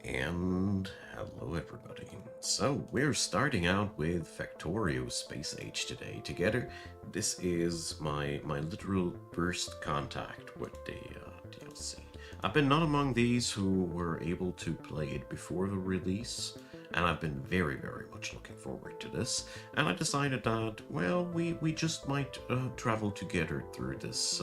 And hello everybody. So we're starting out with Factorio Space Age today together. This is my literal first contact with the DLC. I've been not among these who were able to play it before the release, and I've been very much looking forward to this. And I decided that, well, we just might travel together through this.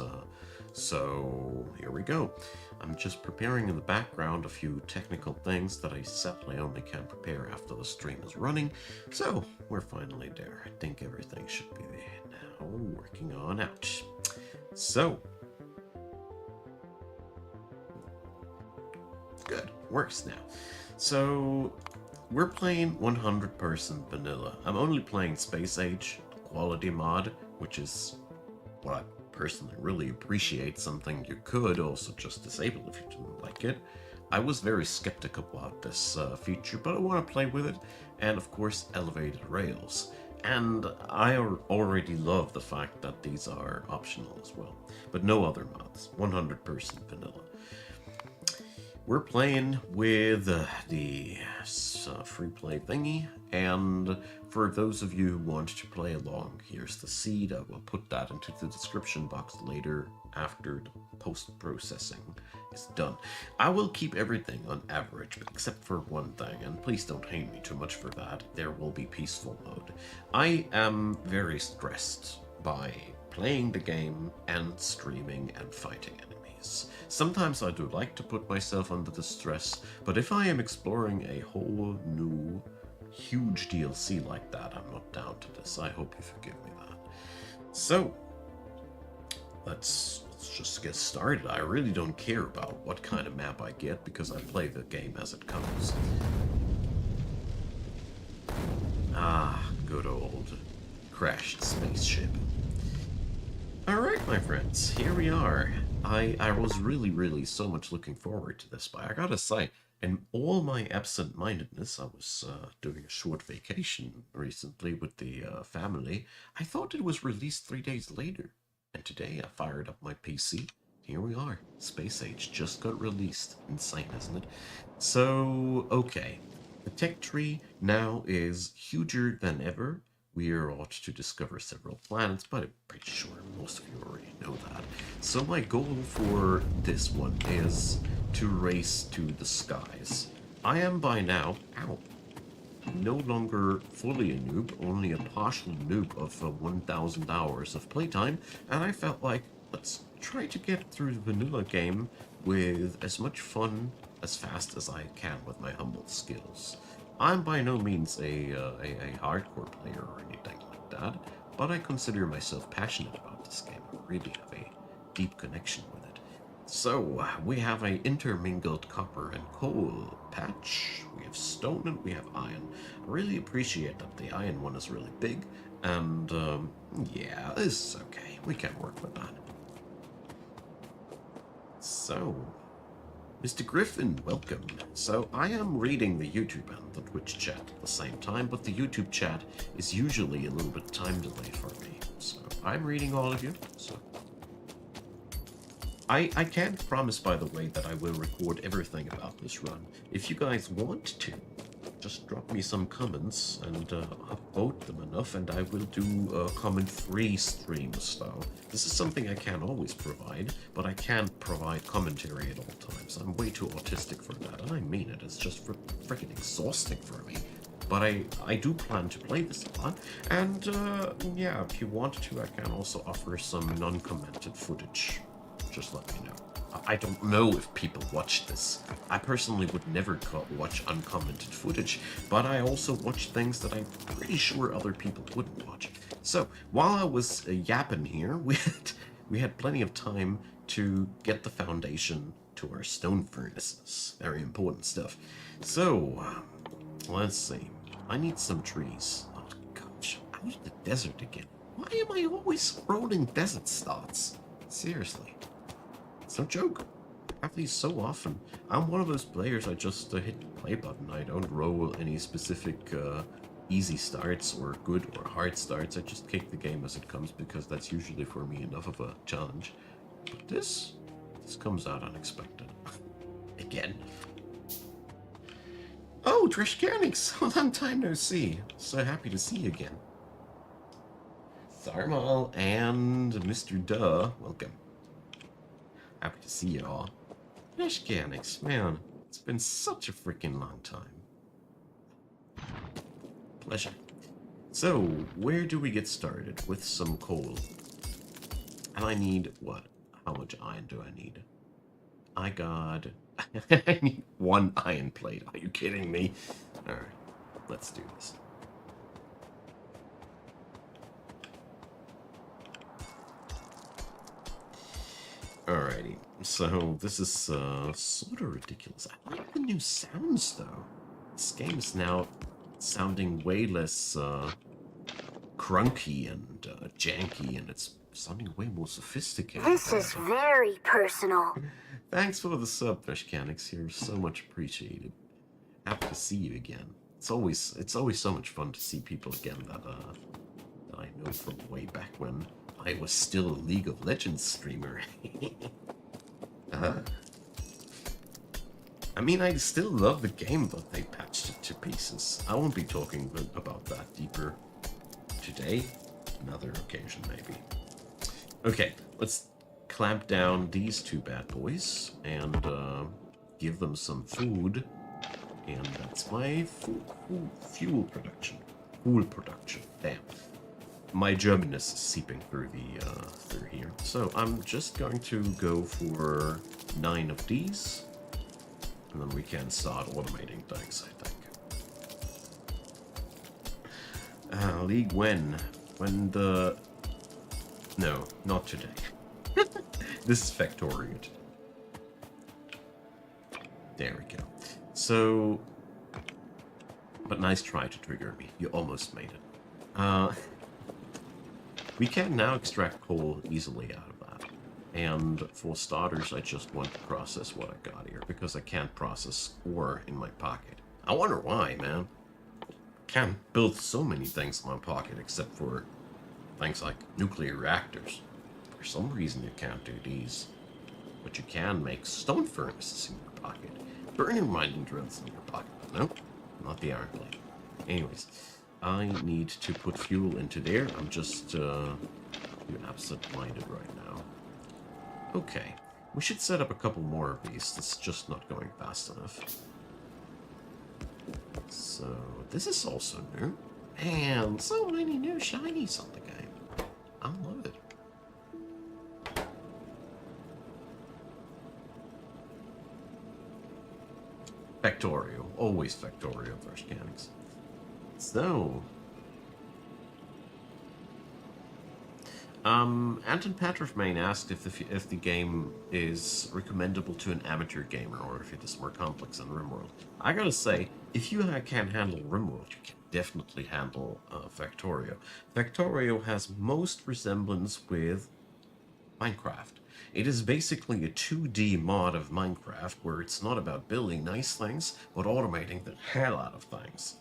So here we go. I'm just preparing in the background a few technical things that I sadly only can prepare after the stream is running. So we're finally there. I think everything should be there now. Working on out. So good. Works now. So we're playing 100% vanilla. I'm only playing Space Age quality mod, which is what I personally really appreciate. Something you could also just disable if you didn't like it. I was very skeptical about this feature, but I want to play with it, and of course elevated rails. And I already love the fact that these are optional as well, but no other mods, 100% vanilla. We're playing with the free play thingy, and for those of you who want to play along, here's the seed. I will put that into the description box later after the post-processing is done. I will keep everything on average, except for one thing, and please don't hate me too much for that. There will be peaceful mode. I am very stressed by playing the game and streaming and fighting enemies. Sometimes I do like to put myself under the stress, but if I am exploring a whole new, huge DLC like that, I'm not down to this. I hope you forgive me that. So, let's just get started. I really don't care about what kind of map I get, because I play the game as it comes. Ah, good old crashed spaceship. Alright, my friends, here we are. I was really so much looking forward to this, but I gotta say, in all my absent-mindedness, I was doing a short vacation recently with the family. I thought it was released 3 days later, and today I fired up my PC. Here we are. Space Age just got released. Insane, isn't it? So, okay. The tech tree now is huger than ever. We are ought to discover several planets, but I'm pretty sure most of you already know that. So my goal for this one is to race to the skies. I am by now, no longer fully a noob, only a partial noob of 1,000 hours of playtime, and I felt like, let's try to get through the vanilla game with as much fun as fast as I can with my humble skills. I'm by no means a hardcore player or anything like that, but I consider myself passionate about this game. I really have a deep connection with it. So, we have a intermingled copper and coal patch, we have stone, and we have iron. I really appreciate that the iron one is really big, and yeah, this is okay. We can work with that. So, Mr. Griffin, welcome. So I am reading the YouTube and the Twitch chat at the same time, but the YouTube chat is usually a little bit time delayed for me. So I'm reading all of you. So I can't promise, by the way, that I will record everything about this run. If you guys want to, just drop me some comments and upvote them enough, and I will do comment-free streams, though. This is something I can't always provide, but I can't provide commentary at all times. I'm way too autistic for that, and I mean it. It's just freaking exhausting for me. But I do plan to play this a lot, and yeah, if you want to, I can also offer some non-commented footage. Just let me know. I don't know if people watch this. I personally would never watch uncommented footage, but I also watch things that I'm pretty sure other people wouldn't watch. So, while I was yapping here, we had plenty of time to get the foundation to our stone furnaces. Very important stuff. So, let's see. I need some trees. Oh gosh, out in the desert again. Why am I always rolling desert starts? Seriously. It's no joke. I have these so often. I'm one of those players, I just hit the play button. I don't roll any specific easy starts or good or hard starts. I just kick the game as it comes, because that's usually for me enough of a challenge. But this comes out unexpected. Again. Oh, Dreshkanix! Long time no see. So happy to see you again. Tharmal and Mr. Duh, welcome. Happy to see you all. Dreshkanix, man, it's been such a freaking long time. Pleasure. So, where do we get started? With some coal. And I need what? How much iron do I need? I got... I need 1 iron plate. Are you kidding me? Alright, let's do this. Alrighty, so this is sort of ridiculous. I like the new sounds, though. This game is now sounding way less crunky and janky, and it's sounding way more sophisticated. This is very personal. Thanks for the sub, Mechanics. You're so much appreciated. Happy to see you again. It's always so much fun to see people again that I know from way back when I was still a League of Legends streamer. I mean, I still love the game, but they patched it to pieces. I won't be talking about that deeper today. Another occasion, maybe. Okay, let's clamp down these 2 bad boys and give them some food. And that's my fuel production. Fuel production. Damn. My Germanness is seeping through the through here. So I'm just going to go for 9 of these. And then we can start automating things, I think. League when? When the... No, not today. This is Factorio. There we go. So... But nice try to trigger me. You almost made it. We can now extract coal easily out of that. And for starters, I just want to process what I got here, because I can't process ore in my pocket. I wonder why, man. Can't build so many things in my pocket except for things like nuclear reactors. For some reason you can't do these. But you can make stone furnaces in your pocket. Burning mining drills in your pocket. Nope, not the iron plate. Anyways, I need to put fuel into there. I'm just absent-minded right now. Okay, we should set up a couple more of these. It's just not going fast enough. So, this is also new. Man, so many new shinies on the game. I love it. Factorio. Always Factorio for mechanics. So... Anton Patrofmain asked if the game is recommendable to an amateur gamer or if it is more complex than RimWorld. I gotta say, if you can handle RimWorld, you can definitely handle Factorio. Factorio has most resemblance with Minecraft. It is basically a 2D mod of Minecraft where it's not about building nice things, but automating the hell out of things.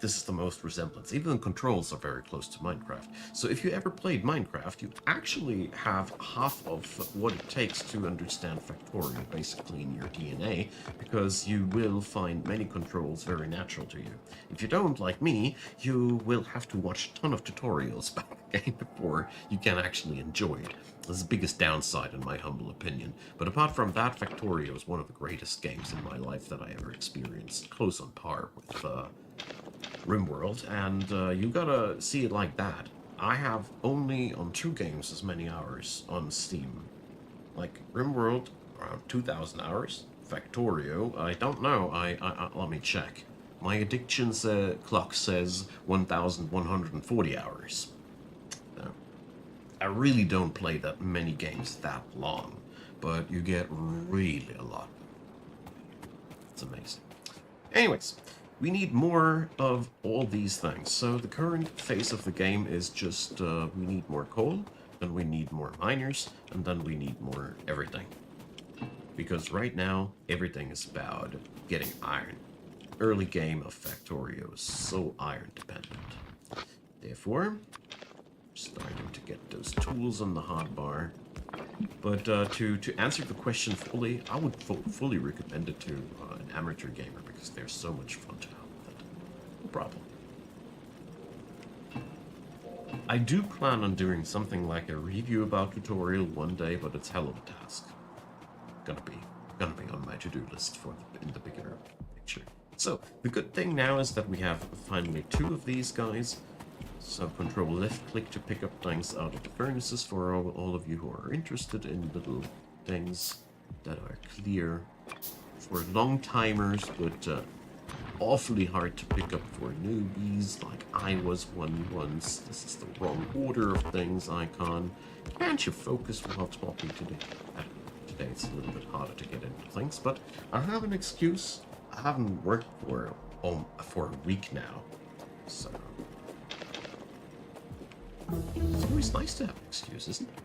This is the most resemblance. Even the controls are very close to Minecraft. So if you ever played Minecraft, you actually have half of what it takes to understand Factorio basically in your DNA, because you will find many controls very natural to you. If you don't, like me, you will have to watch a ton of tutorials about the game before you can actually enjoy it. This is the biggest downside in my humble opinion. But apart from that, Factorio is one of the greatest games in my life that I ever experienced. Close on par with RimWorld, and you gotta see it like that. I have only on 2 games as many hours on Steam. Like RimWorld, around 2,000 hours. Factorio, I don't know. I let me check. My addictions clock says 1,140 hours. I really don't play that many games that long, but you get really a lot. It's amazing. Anyways. We need more of all these things. So the current phase of the game is just we need more coal, then we need more miners, and then we need more everything. Because right now, everything is about getting iron. Early game of Factorio is so iron dependent. Therefore, starting to get those tools on the hotbar. But to answer the question fully, I would fully recommend it to an amateur gamer because they're so much fun to have with it. No problem. I do plan on doing something like a review about tutorial one day, but it's hell of a task. Gonna be on my to-do list for in the bigger picture. So the good thing now is that we have finally 2 of these guys. So control left click to pick up things out of the furnaces for all of you who are interested in little things that are clear for long timers, but awfully hard to pick up for newbies like I was one once. This is the wrong order of things, Icon. Can't you focus while talking today? Today it's a little bit harder to get into things, but I have an excuse. I haven't worked for a week now, so it's always nice to have an excuse, isn't it?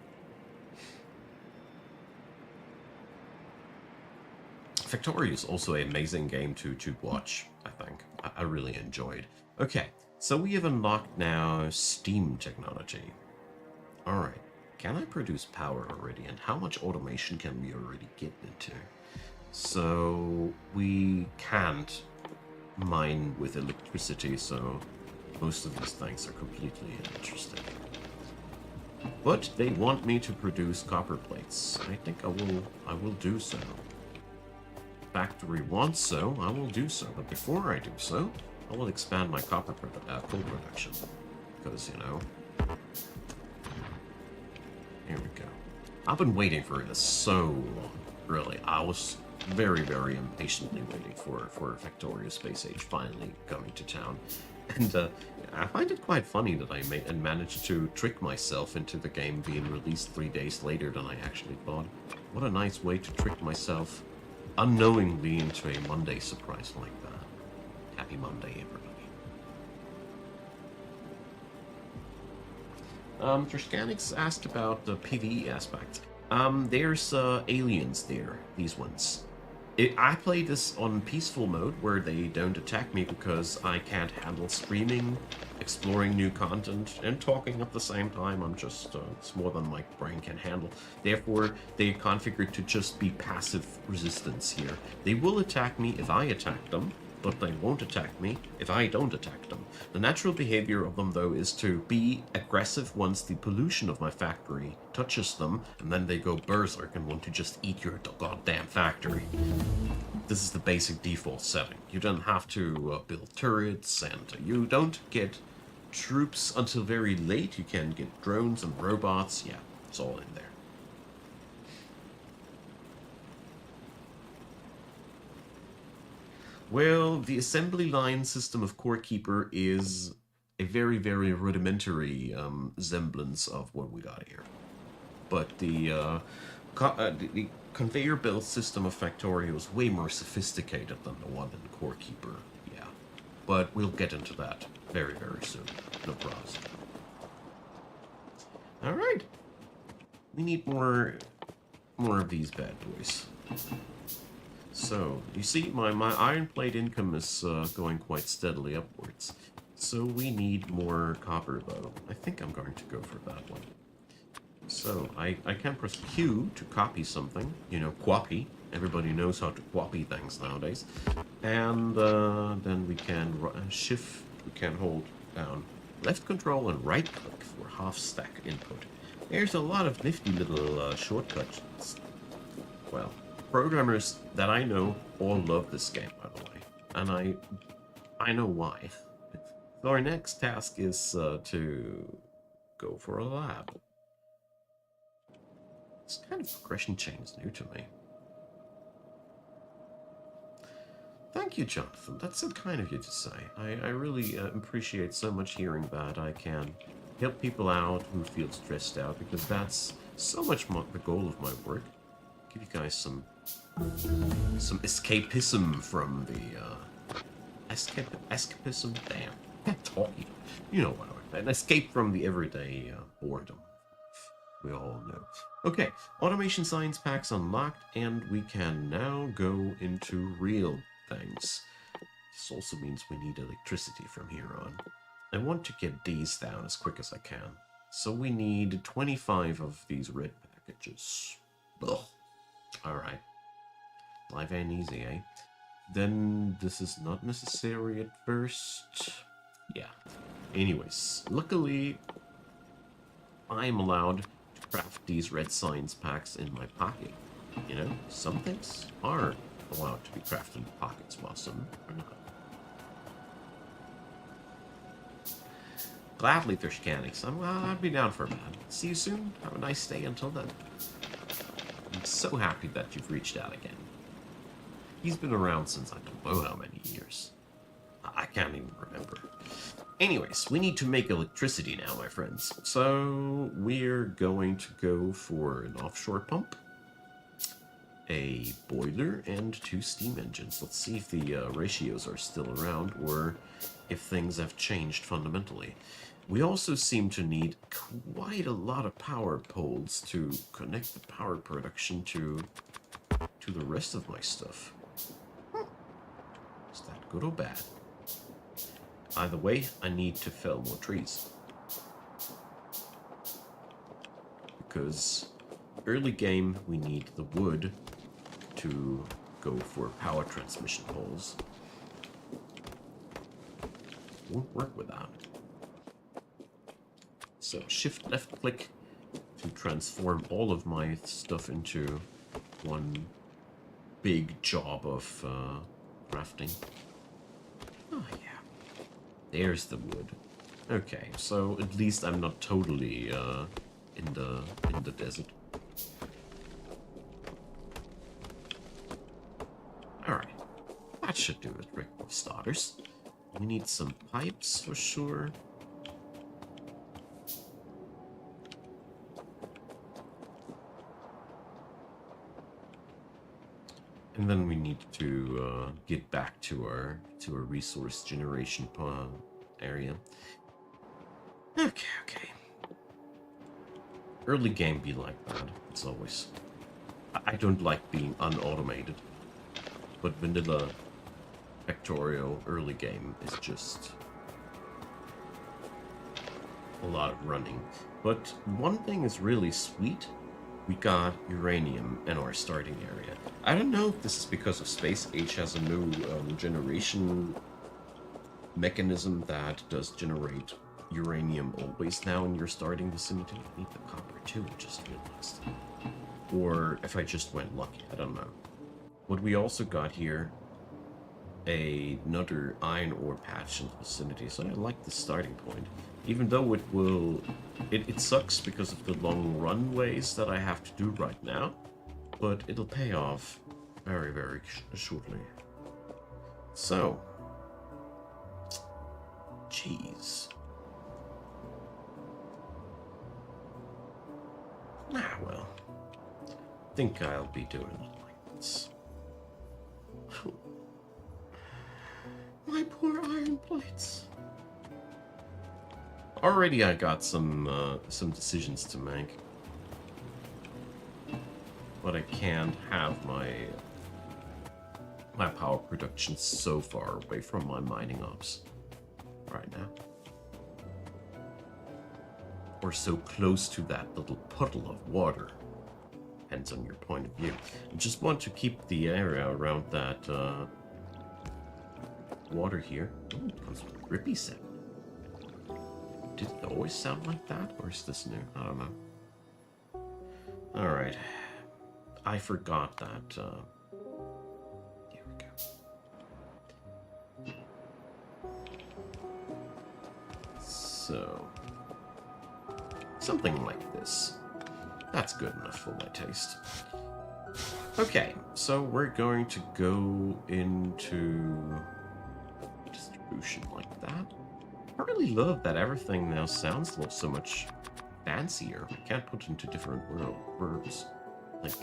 Factorio is also an amazing game to watch, I think. I really enjoyed. Okay, so we have unlocked now steam technology. Alright, can I produce power already? And how much automation can we already get into? So we can't mine with electricity, so most of these things are completely uninteresting. But they want me to produce copper plates. I think I will do so. Factory wants so, I will do so. But before I do so, I will expand my coal production. Because, you know... Here we go. I've been waiting for this so long, really. I was very, very impatiently waiting for Factorio Space Age finally coming to town. And I find it quite funny that I managed to trick myself into the game being released 3 days later than I actually thought. What a nice way to trick myself unknowingly into a Monday surprise like that. Happy Monday, everybody. Trishkanix asked about the PvE aspect. There's aliens there, these ones. I play this on peaceful mode, where they don't attack me because I can't handle screaming, exploring new content, and talking at the same time. I'm just, it's more than my brain can handle. Therefore, they configured to just be passive resistance here. They will attack me if I attack them, but they won't attack me if I don't attack them. The natural behavior of them, though, is to be aggressive once the pollution of my factory touches them, and then they go berserk and want to just eat your goddamn factory. This is the basic default setting. You don't have to build turrets, and you don't get troops until very late. You can get drones and robots. Yeah, it's all in there. Well, the assembly line system of Core Keeper is a very, very rudimentary semblance of what we got here. But the conveyor belt system of Factorio is way more sophisticated than the one in Core Keeper, yeah. But we'll get into that very, very soon. No problem. Alright. We need more of these bad boys. So, you see, my iron plate income is going quite steadily upwards. So we need more copper, though. I think I'm going to go for that one. So, I can press Q to copy something. You know, copy. Everybody knows how to copy things nowadays. And then we can shift, we can hold down left control and right click for half stack input. There's a lot of nifty little shortcuts. Well, programmers that I know all love this game, by the way, and I know why. So our next task is to go for a lab. This kind of progression chain is new to me. Thank you, Jonathan. That's so kind of you to say. I really appreciate so much hearing that. I can help people out who feel stressed out, because that's so much the goal of my work. Give you guys some escapism from the escapism. Damn, can't talk. You know what I mean? An escape from the everyday boredom. We all know. Okay, automation science packs unlocked, and we can now go into real things. This also means we need electricity from here on. I want to get these down as quick as I can. So we need 25 of these red packages. Ugh. Alright. Live and easy, eh? then this is not necessary at first. Yeah. Anyways, luckily, I'm allowed to craft these red science packs in my pocket. You know, some things are allowed to be crafted in pockets, while some are not. Gladly, Fish Mechanics. I'd be down for a man. See you soon. Have a nice day until then. I'm so happy that you've reached out again. He's been around since I don't know how many years. I can't even remember. Anyways, we need to make electricity now, my friends. So we're going to go for an offshore pump, a boiler, and 2 steam engines. Let's see if the ratios are still around or if things have changed fundamentally. We also seem to need quite a lot of power poles to connect the power production to the rest of my stuff. Is that good or bad? Either way, I need to fell more trees. Because early game, we need the wood to go for power transmission poles. Won't work without. So shift left click to transform all of my stuff into one big job of crafting. Oh yeah. There's the wood. Okay, so at least I'm not totally in the desert. Alright. That should do it, Rick, for starters. We need some pipes for sure. And then we need to get back to our resource generation area. Okay. Early game be like that. It's always. I don't like being unautomated, but vanilla Factorio early game is just a lot of running. But one thing is really sweet. We got uranium in our starting area. I don't know if this is because of Space Age has a new generation mechanism that does generate uranium always now in your starting vicinity. I need the copper too, just realized. Or if I just went lucky, I don't know. What we also got here, another iron ore patch in the vicinity, so I like the starting point. Even though it sucks because of the long runways that I have to do right now, but it'll pay off very, very shortly. So, jeez. Well, I think I'll be doing it like this. My poor iron plates. Already I got some decisions to make. But I can't have my power production so far away from my mining ops right now. Or so close to that little puddle of water. Depends on your point of view. I just want to keep the area around that water here. Ooh, it comes with a grippy sound. Did it always sound like that? Or is this new? I don't know. Alright. I forgot that. Here we go. So. Something like this. That's good enough for my taste. Okay, so we're going to go into distribution like that. I really love that everything now sounds so much fancier. I can't put into different words. Like,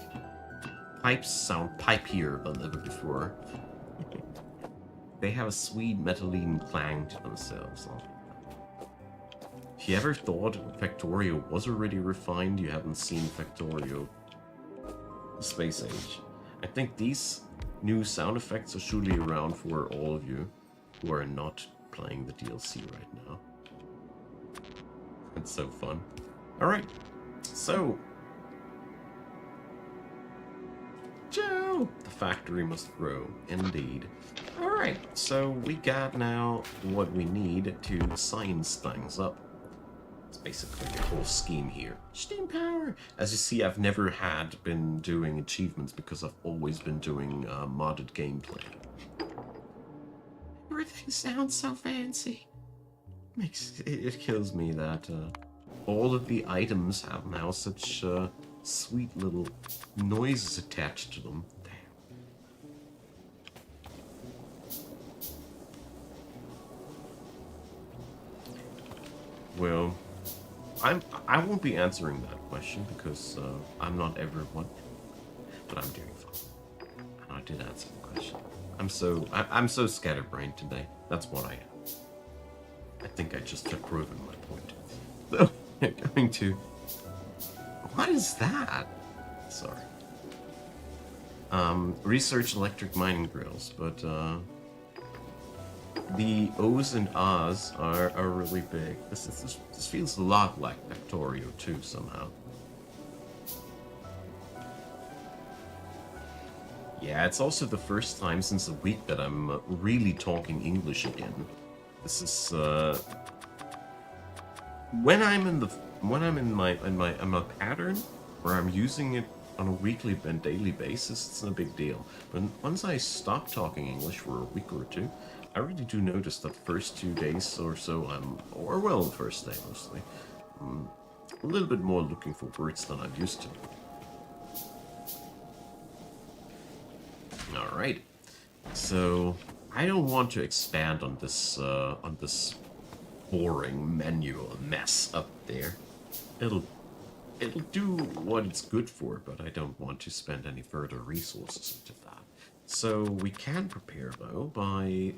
pipes sound pipier than ever before. They have a sweet metalline clang to themselves. If you ever thought Factorio was already refined, you haven't seen Factorio Space Age. I think these new sound effects are surely around for all of you who are not playing the DLC right now. It's so fun. Alright, so... ciao! grow. The factory must grow, indeed. Alright, so we got now what we need to science things up. It's basically the whole scheme here. Steam power! As you see, I've never been doing achievements because I've always been doing modded gameplay. Everything sounds so fancy. It kills me that all of the items have now such sweet little noises attached to them. Damn. Well, I won't be answering that question because I'm not everyone, but I'm doing fine. And I did answer the question. I'm so scatterbrained today. That's what I am. I think I just have proven my point. So, going to... What is that? Sorry. Research electric mining drills, but the O's and A's are really big. This feels a lot like Factorio too, somehow. Yeah, it's also the first time since a week that I'm really talking English again. This is when I'm in my pattern where I'm using it on a weekly and daily basis, it's no big deal. But once I stop talking English for a week or two, I really do notice that the first 2 days or so the first day mostly, I'm a little bit more looking for words than I'm used to. All right, so I don't want to expand on this boring manual mess up there. It'll do what it's good for, but I don't want to spend any further resources into that. So we can prepare though by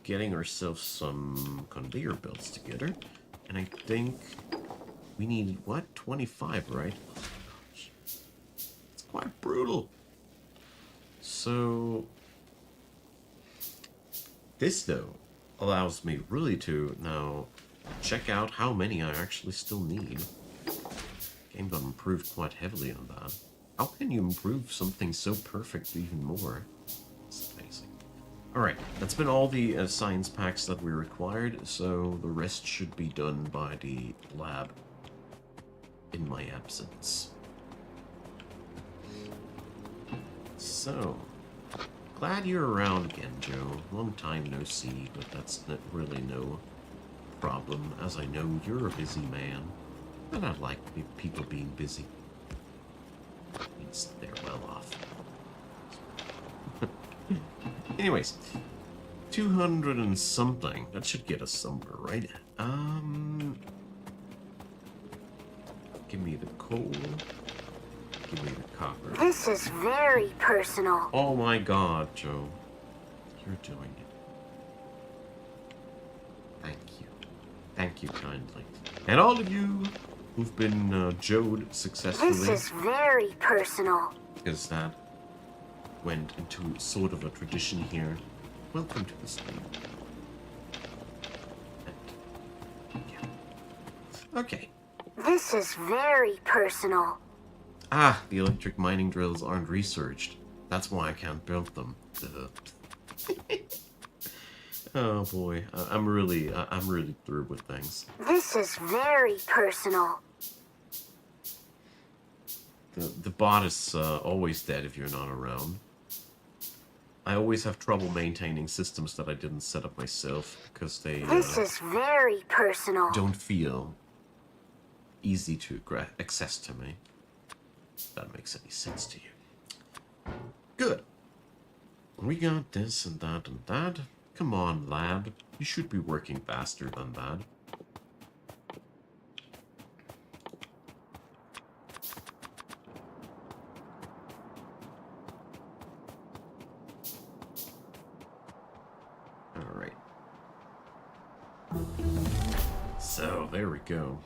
getting ourselves some conveyor belts together, and I think we needed what, 25, right? Oh my gosh, it's quite brutal. So this though allows me really to now check out how many I actually still need. Game got improved quite heavily on that. How can you improve something so perfect even more? It's amazing. Alright, that's been all the science packs that we required, so the rest should be done by the lab in my absence. So, glad you're around again, Joe. Long time no see, but that's not really no problem, as I know you're a busy man. And I like people being busy. Means they're well off. Anyways, 200 and something. That should get us somewhere, right? Give me the coal. Give me the copper. This is very personal. Oh my god, Joe. You're doing it. Thank you. Thank you kindly. And all of you who've been Joed successfully. This is very personal. Because that went into sort of a tradition here. Welcome to the stream. Yeah. Okay. This is very personal. Ah, the electric mining drills aren't researched. That's why I can't build them. Oh boy, I'm really through with things. This is very personal. The bot is always dead if you're not around. I always have trouble maintaining systems that I didn't set up myself because they This is very personal. don't feel easy to access to me. If that makes any sense to you. Good. We got this and that and that. Come on, lab. You should be working faster than that. Alright. So, there we go.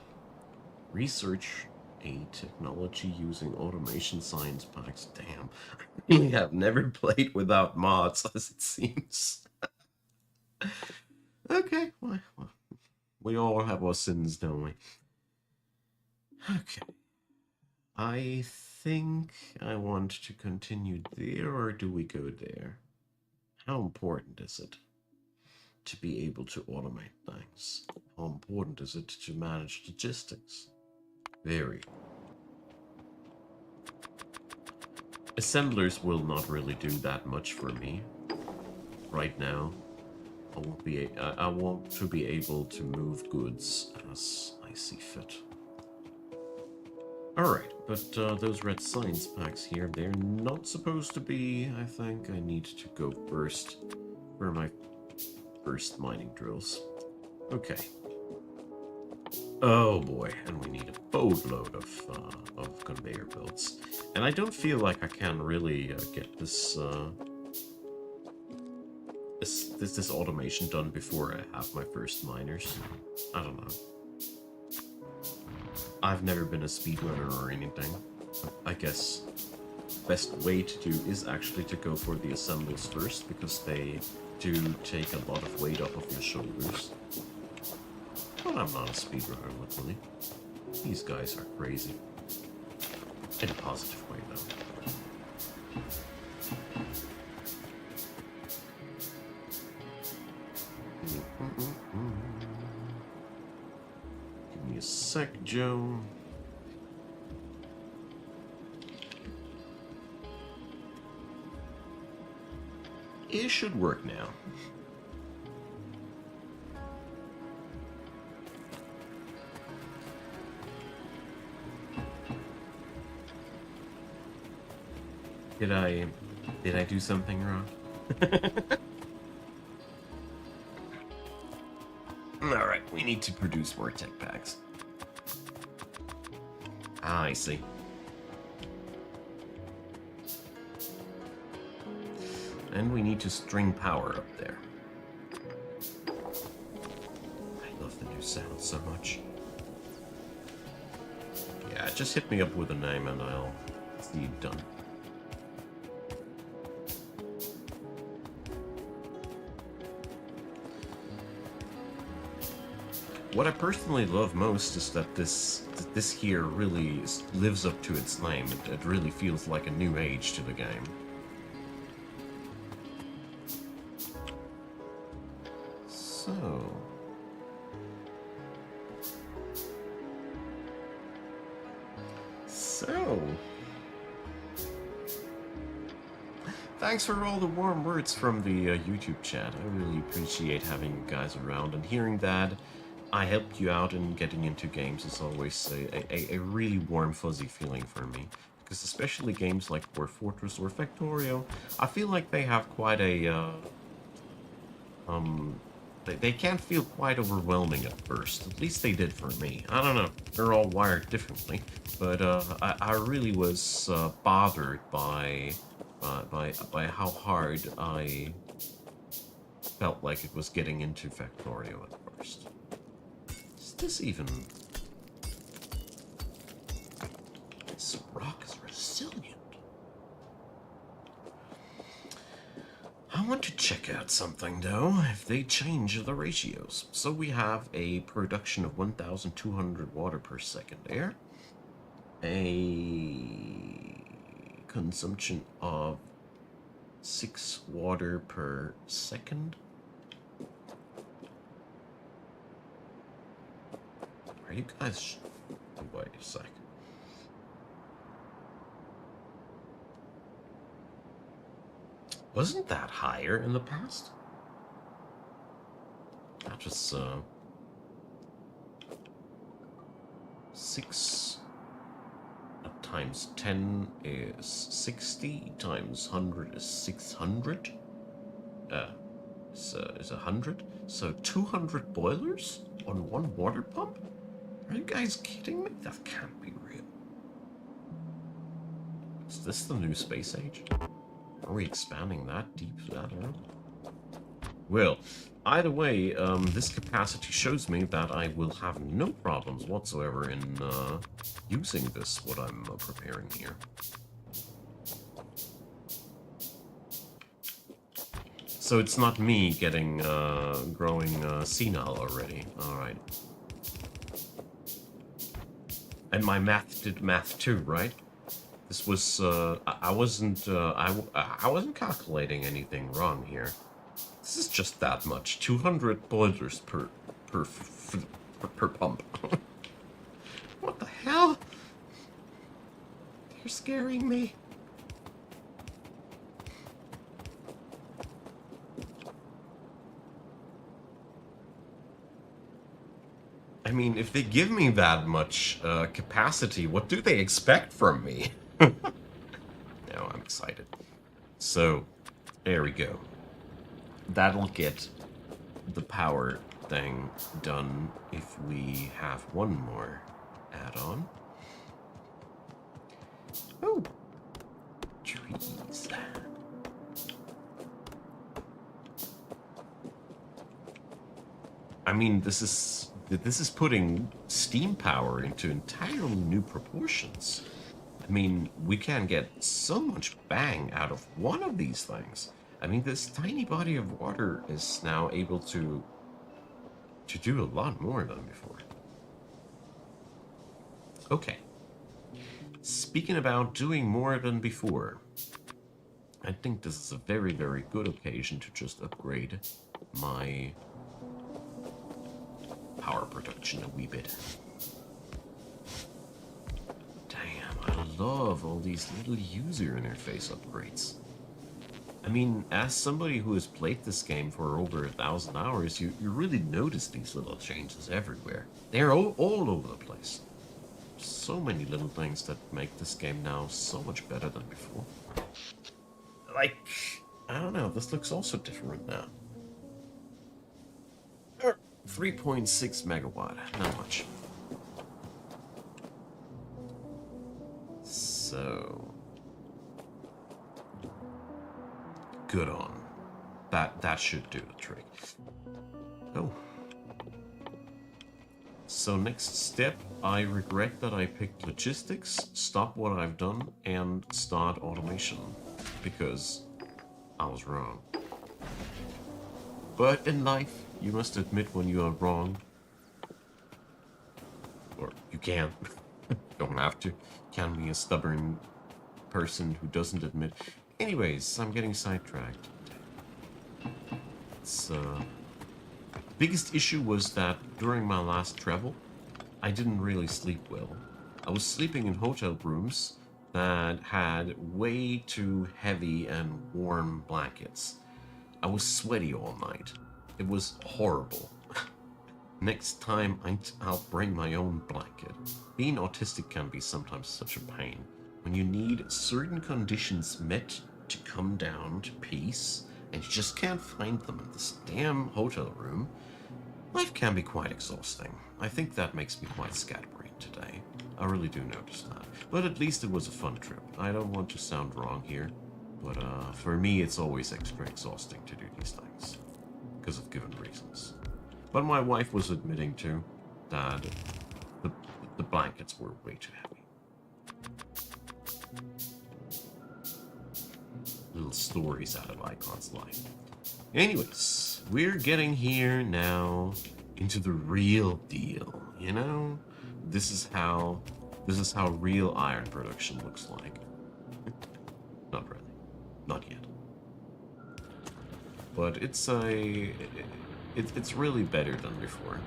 Research a technology using automation science packs. Damn. I really have never played without mods, as it seems. Okay, well, we all have our sins, don't we? Okay. I think I want to continue there, or do we go there? How important is it to be able to automate things? How important is it to manage logistics? Very. Assemblers will not really do that much for me right now. I want to be able to move goods as I see fit. Alright, but those red science packs here, they're not supposed to be. I think I need to go first for my first mining drills. Okay. Oh boy, and we need a boatload of conveyor belts. And I don't feel like I can really get this this automation done before I have my first miners. I don't know. I've never been a speedrunner or anything. I guess best way to do is actually to go for the assembles first, because they do take a lot of weight off of your shoulders. But I'm not a speedrunner, luckily. These guys are crazy. In a positive way, though. Give me a sec, Joe. It should work now. Did I do something wrong? Alright, we need to produce more tech packs. Ah, I see. And we need to string power up there. I love the new sound so much. Yeah, just hit me up with a name and I'll see it done. What I personally love most is that this here really lives up to its name. It really feels like a new age to the game. So... Thanks for all the warm words from the YouTube chat. I really appreciate having you guys around, and hearing that I helped you out in getting into games is always a really warm, fuzzy feeling for me. Because especially games like Dwarf Fortress or Factorio, I feel like they have quite a, they can feel quite overwhelming at first. At least they did for me. I don't know, they're all wired differently. But I really was bothered by how hard I felt like it was getting into Factorio at first. Is this even... This rock is resilient. I want to check out something, though, if they change the ratios. So we have a production of 1,200 water per second there. A consumption of 6 water per second. Are you guys... Wait a sec. Wasn't that higher in the past? That was, 6 times 10 is 60, times 100 is 600. Is 100. So 200 boilers on one water pump? Are you guys kidding me? That can't be real. Is this the new space age? Are we expanding that deep that early? Well, either way, this capacity shows me that I will have no problems whatsoever in using this, what I'm preparing here. So it's not me getting, growing senile already. Alright. And my math did math too, right? This was, I wasn't, I wasn't calculating anything wrong here. This is just that much. 200 boilers per pump. What the hell? You're scaring me. I mean, if they give me that much capacity, what do they expect from me? Now I'm excited. So, there we go. That'll get the power thing done if we have one more add-on. Oh, trees. I mean, this is putting steam power into entirely new proportions. I mean, we can get so much bang out of one of these things. I mean, this tiny body of water is now able to do a lot more than before. Okay. Speaking about doing more than before, I think this is a very, very good occasion to just upgrade my power production a wee bit. Damn, I love all these little user interface upgrades. I mean, as somebody who has played this game for over 1,000 hours, you really notice these little changes everywhere. They're all over the place. So many little things that make this game now so much better than before. Like, I don't know, this looks also different now. 3.6 megawatt, not much. So, good on. That should do the trick. Oh. So next step, I regret that I picked logistics, stop what I've done, and start automation. Because I was wrong. But in life, you must admit when you are wrong. Or you can. Don't have to. Can be a stubborn person who doesn't admit. Anyways, I'm getting sidetracked. It's, biggest issue was that during my last travel, I didn't really sleep well. I was sleeping in hotel rooms that had way too heavy and warm blankets. I was sweaty all night. It was horrible. Next time, I'll bring my own blanket. Being autistic can be sometimes such a pain. When you need certain conditions met to come down to peace, and you just can't find them in this damn hotel room, life can be quite exhausting. I think that makes me quite scatterbrained today. I really do notice that. But at least it was a fun trip. I don't want to sound wrong here, but for me it's always extra exhausting to do these things. Because of given reasons. But my wife was admitting too that the blankets were way too heavy. Little stories out of Icon's life. Anyways, we're getting here now into the real deal, you know? This is how real iron production looks like. Not really. Not yet. But it's really better than before.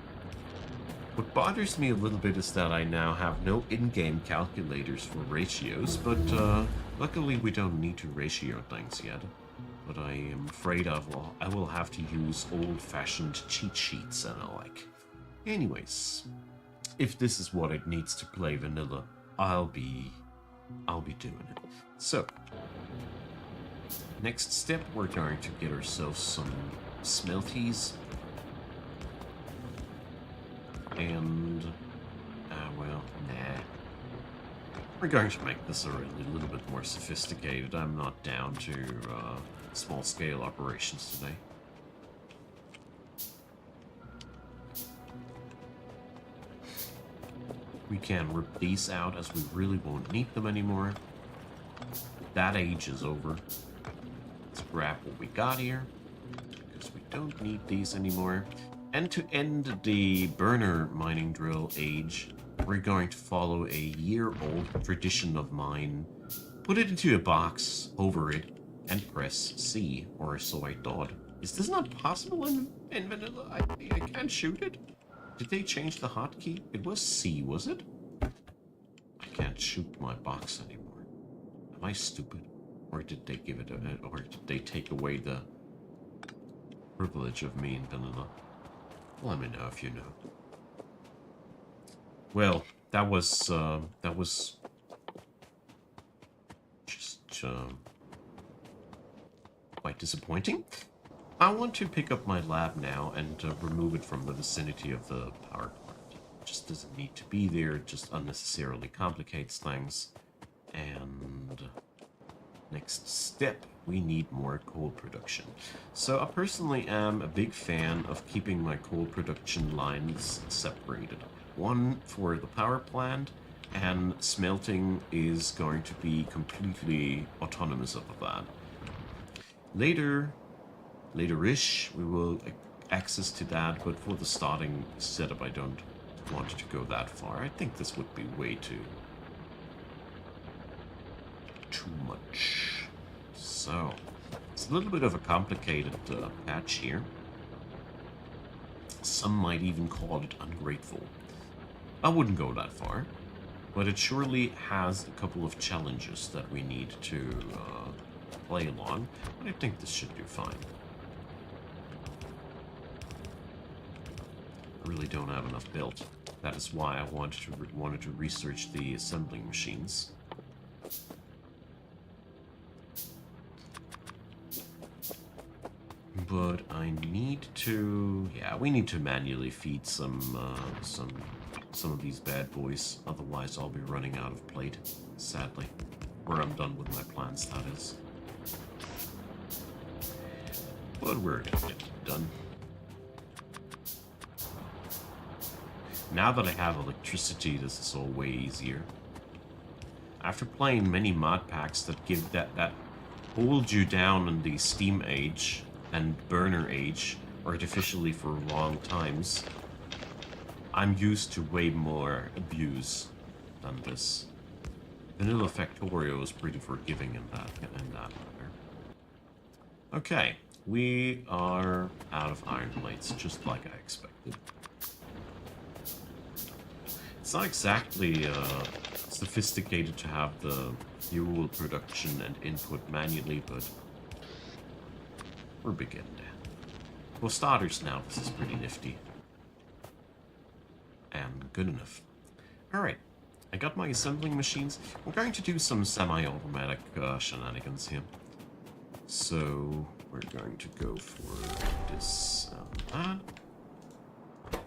What bothers me a little bit is that I now have no in-game calculators for ratios, but luckily we don't need to ratio things yet. But I am afraid I will have to use old-fashioned cheat sheets and the like. Anyways, if this is what it needs to play vanilla, I'll be doing it. So, next step, we're going to get ourselves some smelties. And, well, nah. We're going to make this a little bit more sophisticated. I'm not down to small-scale operations today. We can rip these out as we really won't need them anymore. That age is over. Let's grab what we got here, because we don't need these anymore. And to end the burner mining drill age, we're going to follow a year-old tradition of mine. Put it into a box, over it, and press C, or so I thought. Is this not possible in vanilla? I can't shoot it. Did they change the hotkey? It was C, was it? I can't shoot my box anymore. Am I stupid? Or did they give it or did they take away the privilege of me in vanilla? Let me know if you know. Well, that was just quite disappointing. I want to pick up my lab now and remove it from the vicinity of the power plant. It just doesn't need to be there. It just unnecessarily complicates things. And next step, we need more coal production. So I personally am a big fan of keeping my coal production lines separated. One for the power plant, and smelting is going to be completely autonomous of that. Later-ish, we will access to that, but for the starting setup, I don't want to go that far. I think this would be way too much. So, it's a little bit of a complicated patch here. Some might even call it ungrateful. I wouldn't go that far, but it surely has a couple of challenges that we need to play along, but I think this should do fine. I really don't have enough built. That is why I wanted to research the assembling machines. But I need to, yeah, we need to manually feed some of these bad boys. Otherwise, I'll be running out of plate, sadly. Or I'm done with my plans, that is. But we're gonna get it done. Now that I have electricity, this is all way easier. After playing many mod packs that give that hold you down in the Steam age and burner age artificially for long times, I'm used to way more abuse than this. Vanilla Factorio is pretty forgiving in that matter. Okay, we are out of iron plates, just like I expected. It's not exactly sophisticated to have the fuel production and input manually, but we're beginning. For starters now, this is pretty nifty. And good enough. Alright, I got my assembling machines. We're going to do some semi-automatic shenanigans here. So, we're going to go for this and that.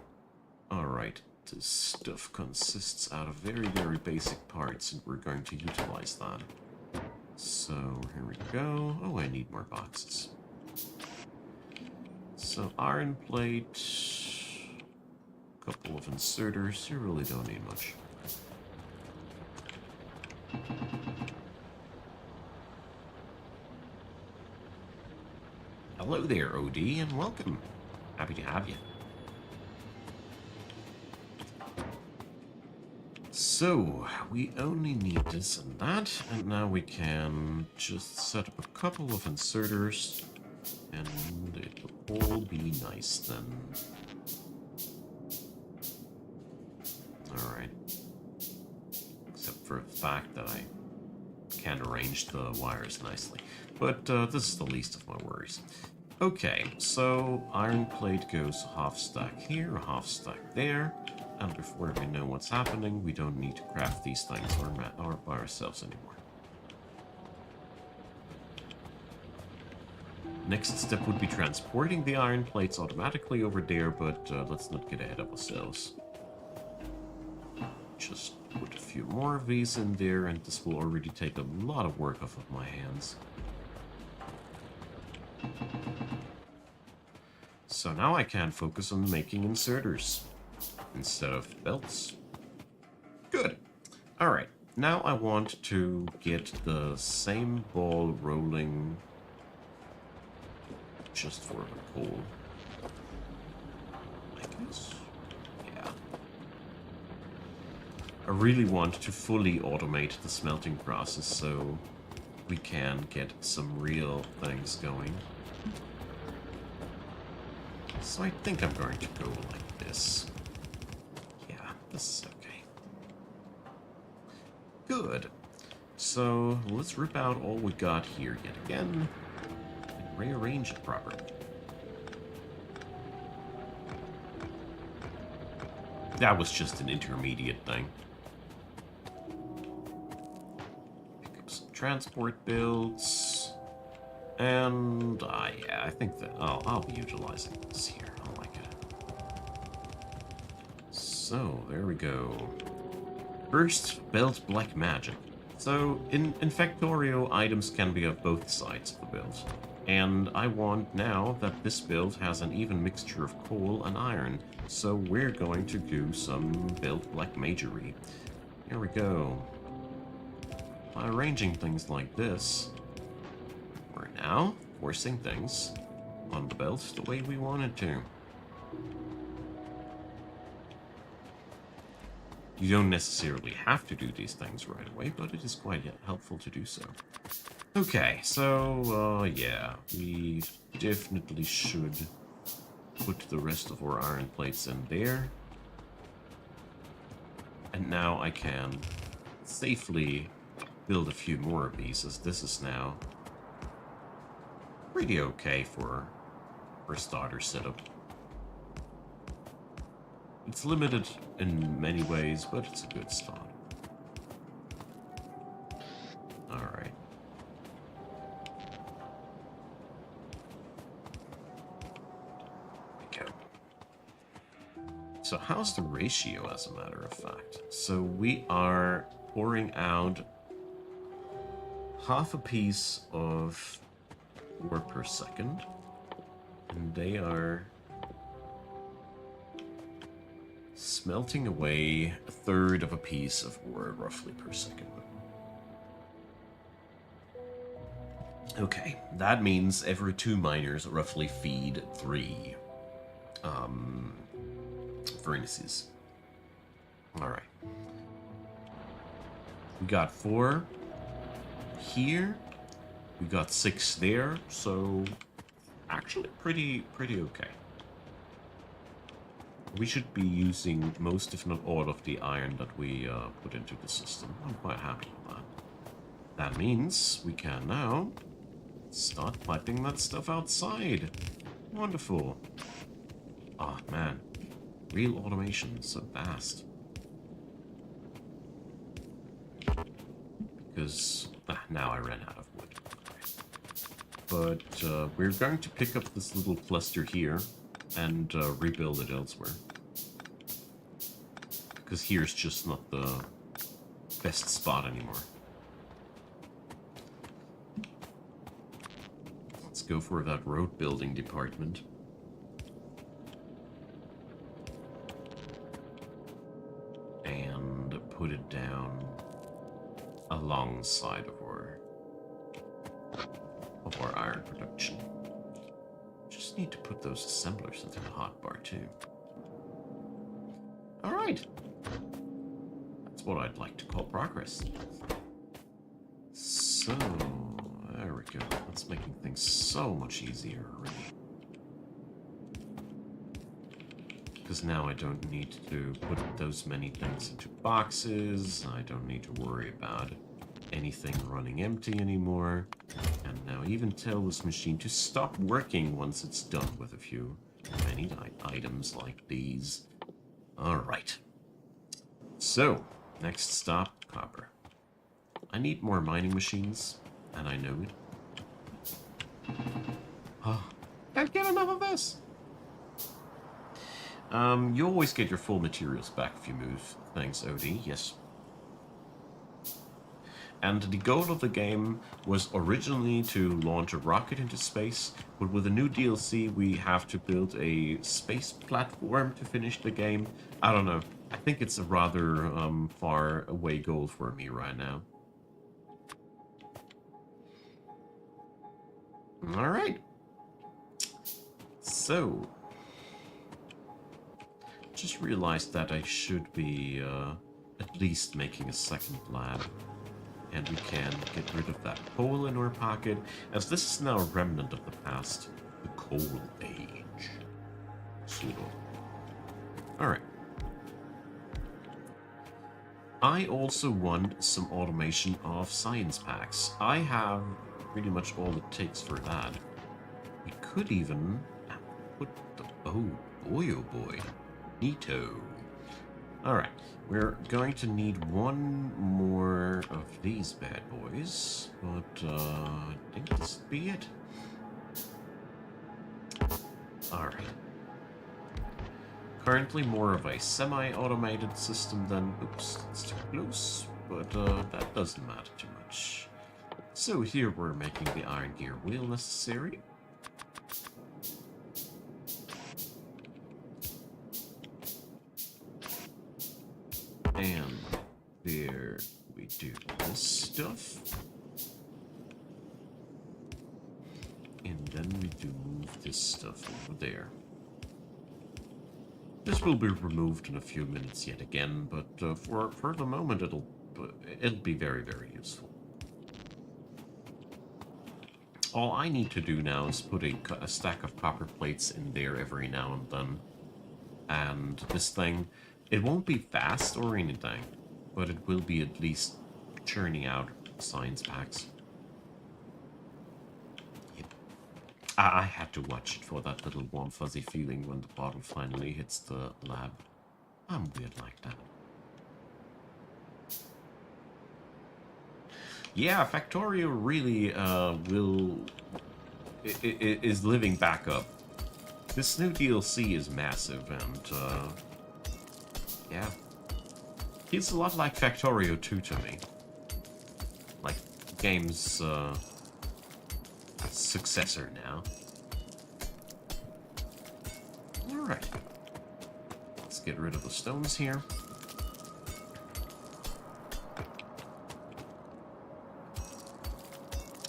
Alright, this stuff consists out of very, very basic parts, and we're going to utilize that. So, here we go. Oh, I need more boxes. So, iron plate, couple of inserters. You really don't need much. Hello there, OD, and welcome. Happy to have you. So, we only need this and that, and now we can just set up a couple of inserters, and it will all be nice then. Alright. Except for the fact that I can't arrange the wires nicely. But this is the least of my worries. Okay, so iron plate goes a half stack here, a half stack there. And before we know what's happening, we don't need to craft these things or by ourselves anymore. Next step would be transporting the iron plates automatically over there, but let's not get ahead of ourselves. Just put a few more of these in there, and this will already take a lot of work off of my hands. So now I can focus on making inserters instead of belts. Good. Alright, now I want to get the same ball rolling just for the coal. I guess. Yeah. I really want to fully automate the smelting process so we can get some real things going. So I think I'm going to go like this. Yeah, this is okay. Good. So let's rip out all we got here yet again and rearrange it properly. That was just an intermediate thing. Pick up some transport builds. And, yeah, I think that I'll be utilizing this here. I like it. So, there we go. First, build Black Magic. So, in Factorio, items can be of both sides of the build. And I want now that this build has an even mixture of coal and iron. So we're going to do some build Black Magery. Here we go. By arranging things like this, we're now forcing things on the belt the way we wanted to. You don't necessarily have to do these things right away, but it is quite helpful to do so. Okay, so, yeah, we definitely should put the rest of our iron plates in there. And now I can safely build a few more of these, as this is now pretty okay for a starter setup. It's limited in many ways, but it's a good start. Alright. So how's the ratio, as a matter of fact? So we are pouring out half a piece of ore per second, and they are smelting away a third of a piece of ore roughly per second. Okay, that means every 2 miners roughly feed 3 furnaces. Alright. We got 4 here. We got 6 there, so actually pretty okay. We should be using most, if not all, of the iron that we put into the system. I'm quite happy with that. That means we can now start piping that stuff outside. Wonderful. Oh, man. Real automation, so fast. Because now I ran out of wood. But we're going to pick up this little cluster here and rebuild it elsewhere. Because here's just not the best spot anymore. Let's go for that road building department. And put it down alongside of our iron production. Just need to put those assemblers into the hotbar too. Alright. That's what I'd like to call progress. So, there we go. That's making things so much easier already. Because now I don't need to put those many things into boxes. I don't need to worry about anything running empty anymore. And now even tell this machine to stop working once it's done with a few many items like these. Alright. So, next stop, copper. I need more mining machines, and I know it. Oh, can't get enough of this! You always get your full materials back if you move. Thanks, OD. Yes. And the goal of the game was originally to launch a rocket into space, but with a new DLC we have to build a space platform to finish the game. I don't know. I think it's a rather far away goal for me right now. Alright. So... just realized that I should be at least making a second lab. And we can get rid of that coal in our pocket, as this is now a remnant of the past, the coal age. Sort of. Alright. I also want some automation of science packs. I have pretty much all it takes for that. We could even put the... Oh boy, oh boy. Neato. Alright, we're going to need one more of these bad boys, but I think this would be it. Alright. Currently more of a semi-automated system than... Oops, that's too close, but that doesn't matter too much. So here we're making the iron gear wheel necessary. And there we do this stuff. And then we do move this stuff over there. This will be removed in a few minutes yet again, but for the moment it'll be very, very useful. All I need to do now is put a stack of copper plates in there every now and then. And this thing, it won't be fast or anything, but it will be at least churning out science packs. Yep. I had to watch it for that little warm fuzzy feeling when the bottle finally hits the lab. I'm weird like that. Yeah, Factorio really is living back up. This new DLC is massive, and yeah, feels a lot like Factorio 2 to me. Like the game's successor now. All right, let's get rid of the stones here.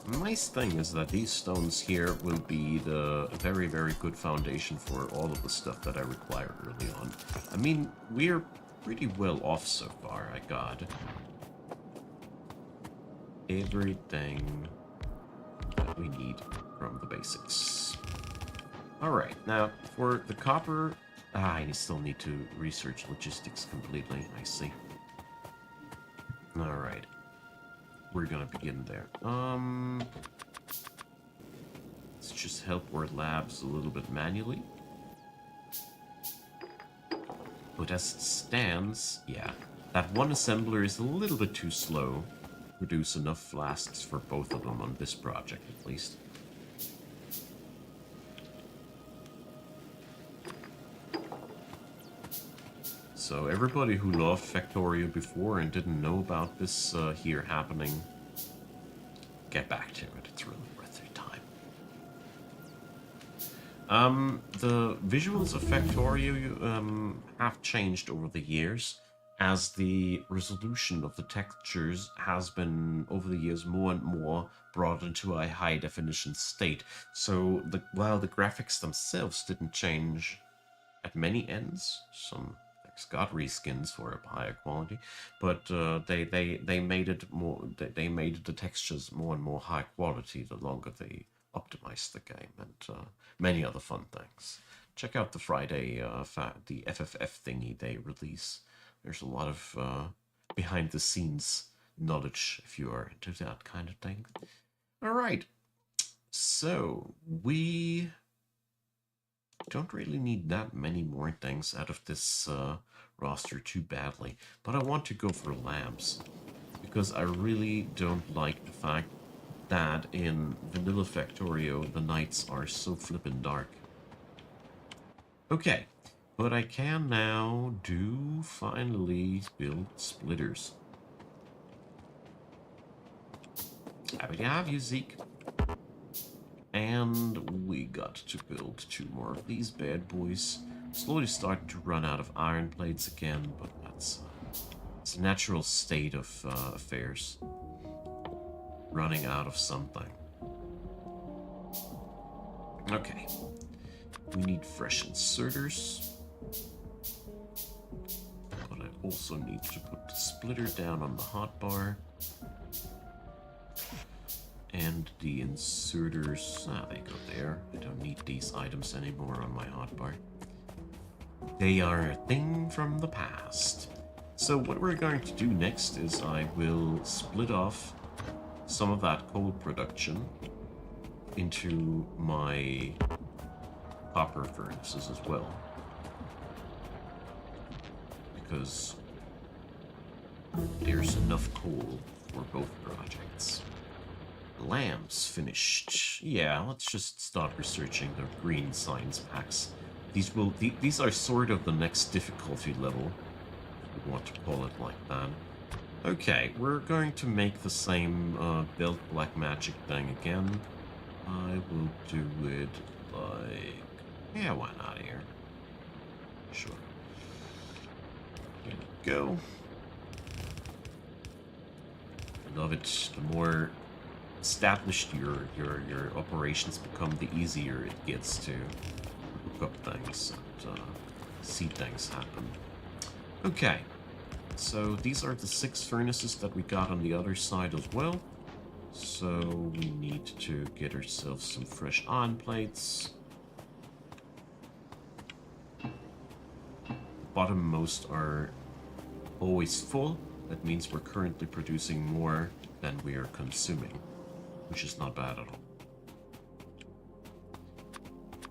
The nice thing is that these stones here will be the very, very good foundation for all of the stuff that I require early on. I mean, we're pretty well off so far. I got everything that we need from the basics. Alright, now for the copper... I still need to research logistics completely. I see. Alright. We're gonna begin there. Let's just help our labs a little bit manually. But as it stands, yeah, that one assembler is a little bit too slow to produce enough flasks for both of them on this project, at least. So everybody who loved Factorio before and didn't know about this here happening, get back to it. It's really worth your time. The visuals of Factorio have changed over the years, as the resolution of the textures has been, over the years, more and more brought into a high-definition state. So while the graphics themselves didn't change at many ends, some got reskins for a higher quality, but they made it more. They made the textures more and more high quality the longer they optimized the game, and many other fun things. Check out the Friday the FFF thingy they release. There's a lot of behind the scenes knowledge if you are into that kind of thing. All right, so we don't really need that many more things out of this roster too badly, but I want to go for labs because I really don't like the fact that in Vanilla Factorio the nights are so flippin' dark. Okay, but I can now finally build splitters. Happy to have you, Zeke. And we got to build 2 more of these bad boys. Slowly starting to run out of iron plates again, but it's a natural state of affairs. Running out of something. Okay. We need fresh inserters. But I also need to put the splitter down on the hotbar. And the inserters, they go there. I don't need these items anymore on my hotbar. They are a thing from the past. So what we're going to do next is I will split off some of that coal production into my copper furnaces as well. Because there's enough coal for both projects. Lamps finished. Yeah, let's just start researching the green science packs. These are sort of the next difficulty level, if you want to call it like that. Okay, we're going to make the same belt black magic thing again. I will do it like, yeah, why not here? Sure. Here we go. Love it. The more established your operations become, the easier it gets to hook up things and see things happen. Okay, so these are the 6 furnaces that we got on the other side as well. So we need to get ourselves some fresh iron plates. The bottommost are always full. That means we're currently producing more than we are consuming, which is not bad at all.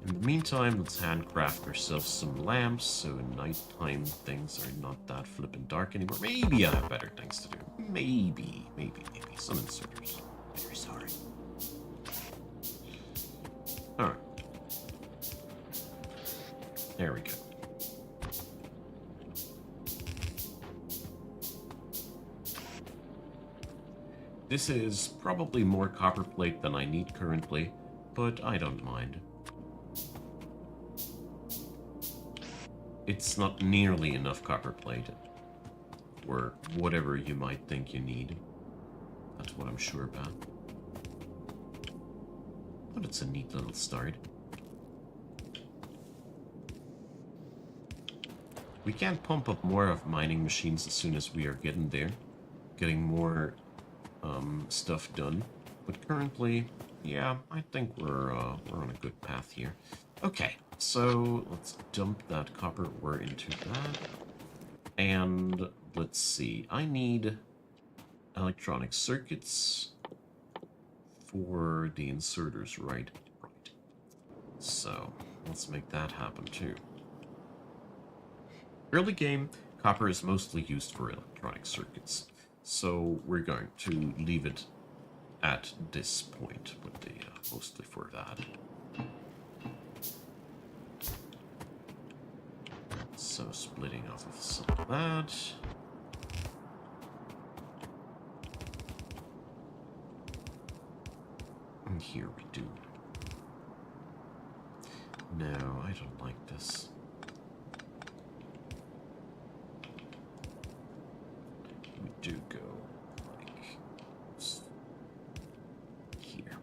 In the meantime, let's handcraft ourselves some lamps, so in nighttime things are not that flippin' dark anymore. Maybe I have better things to do. Maybe. Some inserters. Very sorry. Alright. There we go. This is probably more copper plate than I need currently, but I don't mind. It's not nearly enough copper plate for whatever you might think you need. That's what I'm sure about. But it's a neat little start. We can pump up more of mining machines as soon as we are getting there. Getting more stuff done. But currently, yeah, I think we're on a good path here. Okay, so let's dump that copper ore into that. And let's see, I need electronic circuits for the inserters, right? Right. So let's make that happen too. Early game, copper is mostly used for electronic circuits. So we're going to leave it at this point, with the mostly for that. So splitting off of some of that. And here we do. No, I don't like this. We do go like here.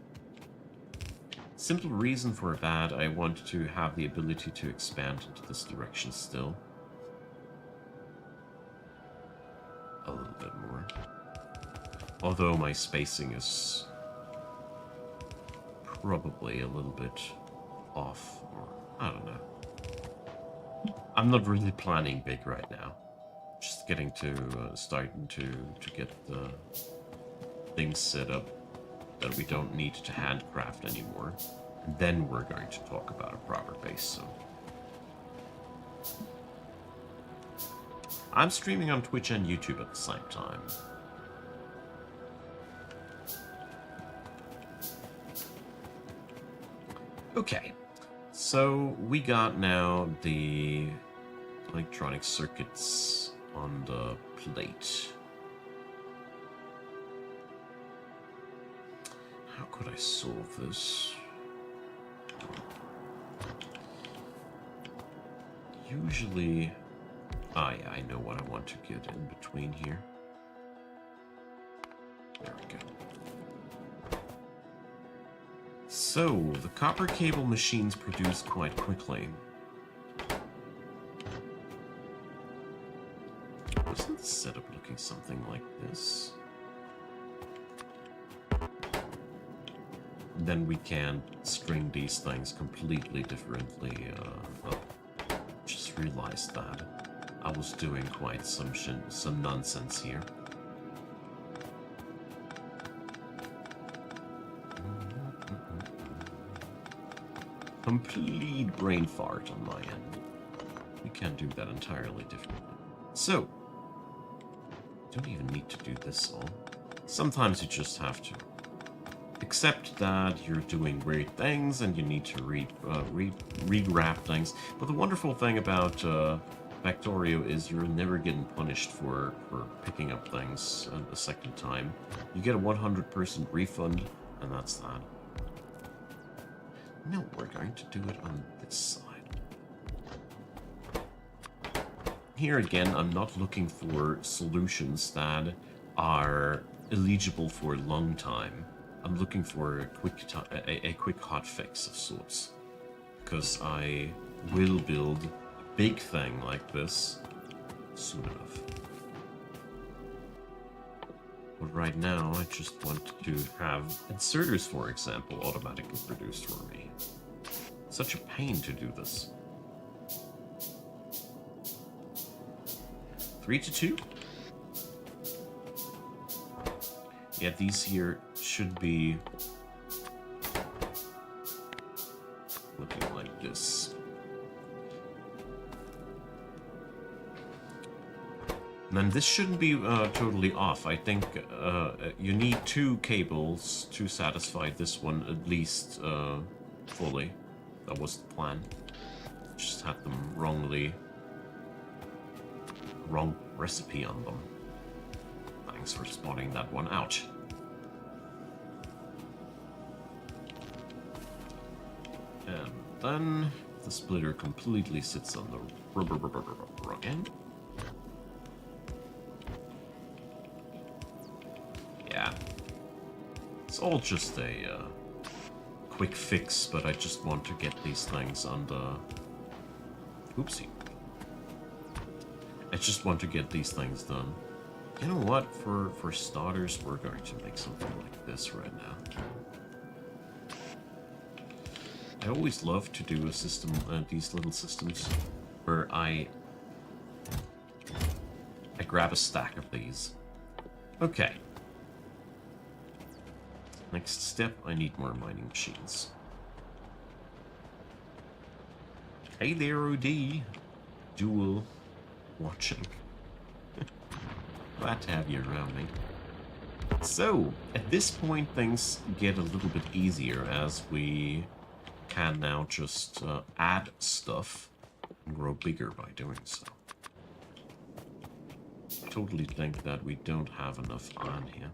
Simple reason for that, I want to have the ability to expand into this direction still. A little bit more. Although my spacing is probably a little bit off, or I don't know. I'm not really planning big right now. Just getting to starting to get the things set up that we don't need to handcraft anymore. And then we're going to talk about a proper base. So I'm streaming on Twitch and YouTube at the same time. Okay, so we got now the electronic circuits on the plate. How could I solve this? Usually, yeah, I know what I want to get in between here. There we go. So, the copper cable machines produce quite quickly. Isn't the setup looking something like this? Then we can string these things completely differently. Oh, just realized that I was doing quite some nonsense here. Complete brain fart on my end. We can do that entirely differently. So, don't even need to do this all. Sometimes you just have to. Except that you're doing weird things and you need to re-grab things. But the wonderful thing about Factorio is you're never getting punished for picking up things a second time. You get a 100% refund, and that's that. No, we're going to do it on this side. Here again, I'm not looking for solutions that are eligible for a long time. I'm looking for a quick hot fix of sorts. Because I will build a big thing like this soon enough. But right now, I just want to have inserters, for example, automatically produced for me. Such a pain to do this. 3 to 2? Yeah, these here should be looking like this. And then this shouldn't be totally off. I think you need 2 cables to satisfy this one at least fully. That was the plan. Just had them wrong recipe on them. Thanks for spotting that one out. And then the splitter completely sits on the wrong end. Yeah. It's all just a quick fix, but I just want to get these things on the... Oopsie. I just want to get these things done. You know what? For starters, we're going to make something like this right now. I always love to do a system, these little systems, where I grab a stack of these. Okay. Next step, I need more mining machines. Hey there, OD. Dual watching. Glad to have you around me. So, at this point, things get a little bit easier as we can now just add stuff and grow bigger by doing so. I totally think that we don't have enough on here.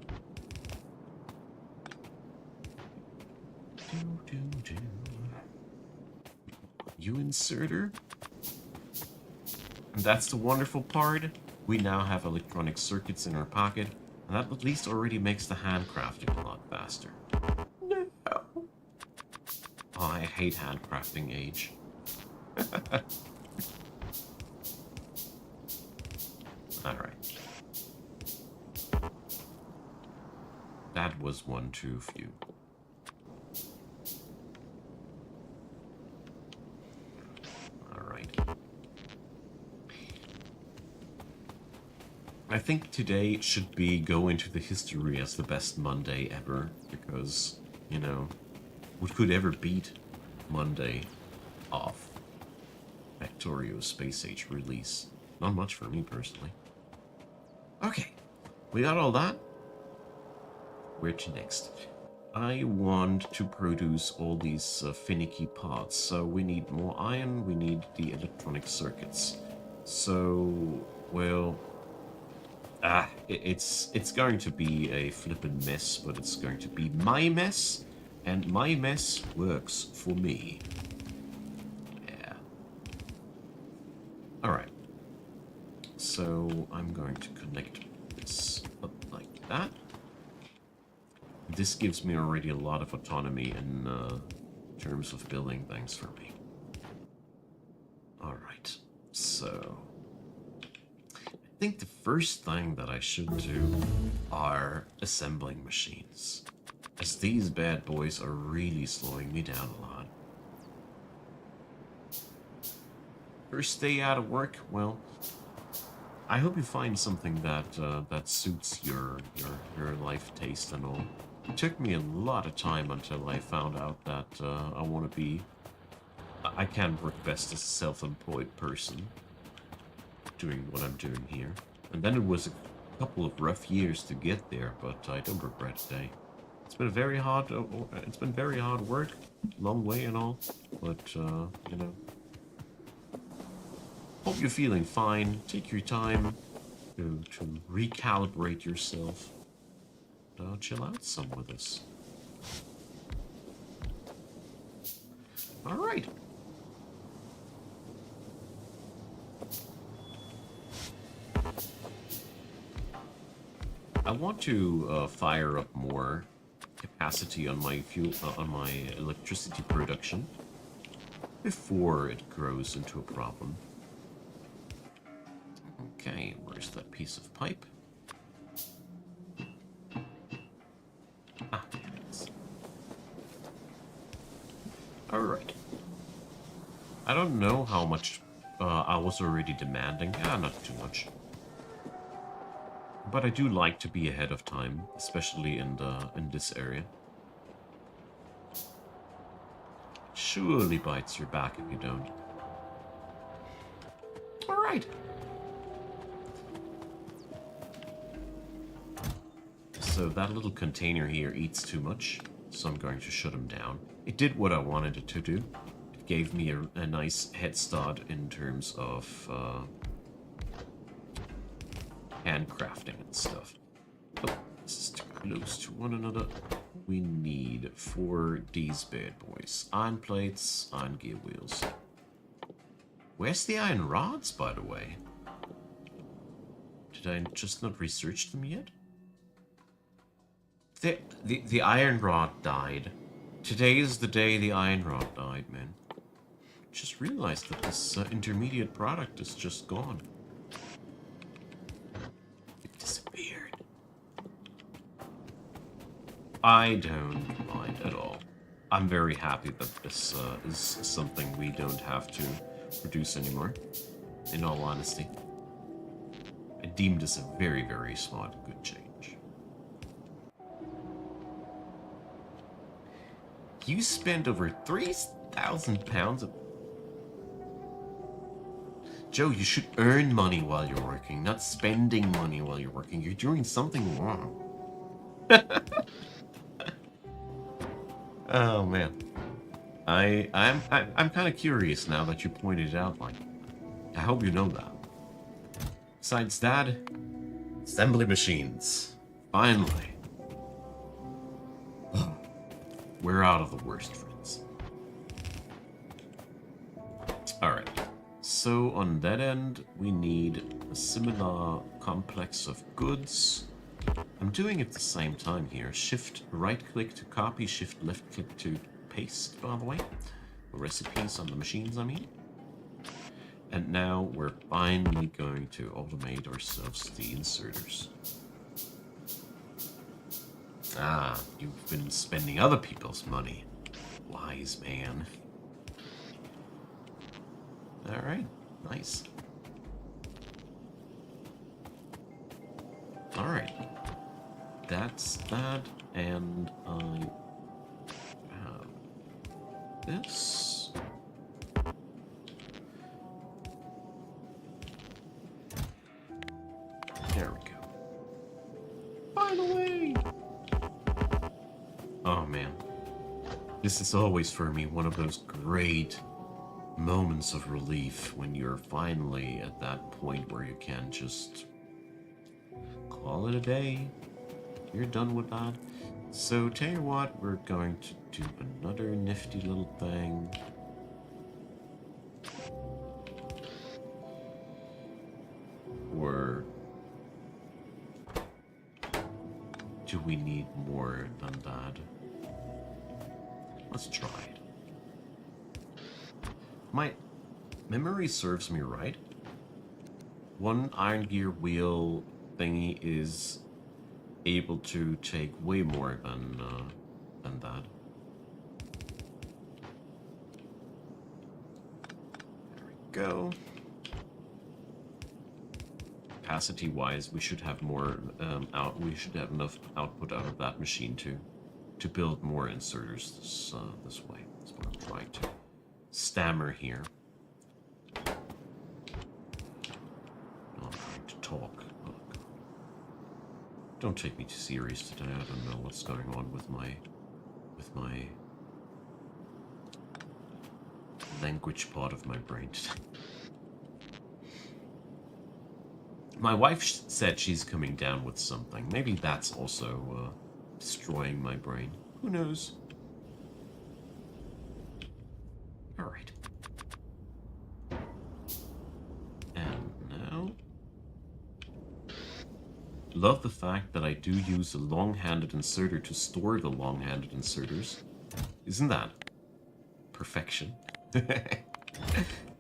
You inserter? And that's the wonderful part. We now have electronic circuits in our pocket, and that at least already makes the handcrafting a lot faster. No. Oh, I hate handcrafting, Age. Alright. That was one too few. Alright. I think today should go into the history as the best Monday ever, because, you know, what could ever beat Monday off Factorio's Space Age release? Not much for me, personally. Okay, we got all that. Where to next? I want to produce all these finicky parts, so we need more iron, we need the electronic circuits. So, well... it's going to be a flippin' mess, but it's going to be my mess, and my mess works for me. Yeah. Alright. So, I'm going to connect this up like that. This gives me already a lot of autonomy in terms of building things for me. Alright, so... At think the first thing that I should do are assembling machines, as these bad boys are really slowing me down a lot. First day out of work, well, I hope you find something that that suits your life taste and all. It took me a lot of time until I found out that I want to be. I can work best as a self-employed person, doing what I'm doing here. And then it was a couple of rough years to get there, but I don't regret a day. It's been very hard. It's been very hard work, long way and all, but you know. Hope you're feeling fine. Take your time to recalibrate yourself. Chill out some with us. All right. I want to fire up more capacity on my electricity production before it grows into a problem. Okay, where's that piece of pipe? Ah, there it is. Alright. I don't know how much I was already demanding. Ah, not too much. But I do like to be ahead of time, especially in this area. Surely bites your back if you don't. Alright. So that little container here eats too much, so I'm going to shut him down. It did what I wanted it to do. It gave me a nice head start in terms of handcrafting and stuff. Oh, this is too close to one another. We need 4 these bad boys. Iron plates, iron gear wheels. Where's the iron rods, by the way? Did I just not research them yet? The iron rod died. Today is the day the iron rod died, man. Just realized that this intermediate product is just gone. It disappeared. I don't mind at all. I'm very happy that this is something we don't have to produce anymore, in all honesty. I deem this a very, very smart and good change. You spent over 3,000 pounds of... Joe, you should earn money while you're working, not spending money while you're working. You're doing something wrong. Oh, man. I'm kind of curious now that you pointed it out, like, I hope you know that. Besides that, assembly machines. Finally. We're out of the worst, friends. Alright. So on that end, we need a similar complex of goods. I'm doing it at the same time here. Shift right click to copy, shift left click to paste, by the way. The recipes on the machines, I mean. And now we're finally going to automate ourselves the inserters. Ah, you've been spending other people's money. Wise man. Alright, nice. Alright. That's that, and I have this. There we go. Finally! Oh man. This is always for me one of those great moments of relief when you're finally at that point where you can just call it a day. You're done with that. So tell you what, we're going to do another nifty little thing. Or do we need more than that? Let's try it. My memory serves me right. one iron gear wheel thingy is able to take way more than that. There we go. Capacity-wise, we should have more we should have enough output out of that machine to build more inserters this way. That's what I'm trying to stammer here. I'm trying to talk. Oh, God. Don't take me too serious today. I don't know what's going on with my language part of my brain today. My wife said she's coming down with something. Maybe that's also destroying my brain. Who knows? All right. And now... Love the fact that I do use a long-handed inserter to store the long-handed inserters. Isn't that perfection?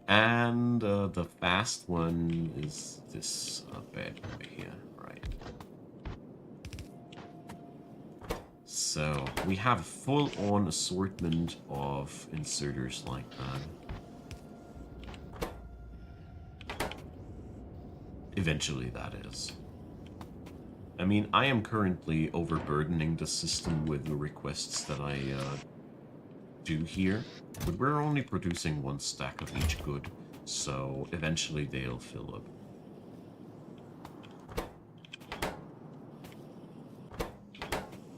And the fast one is this bad boy here, right? So we have a full-on assortment of inserters like that. Eventually, that is. I mean, I am currently overburdening the system with the requests that I do here, but we're only producing one stack of each good, so eventually they'll fill up.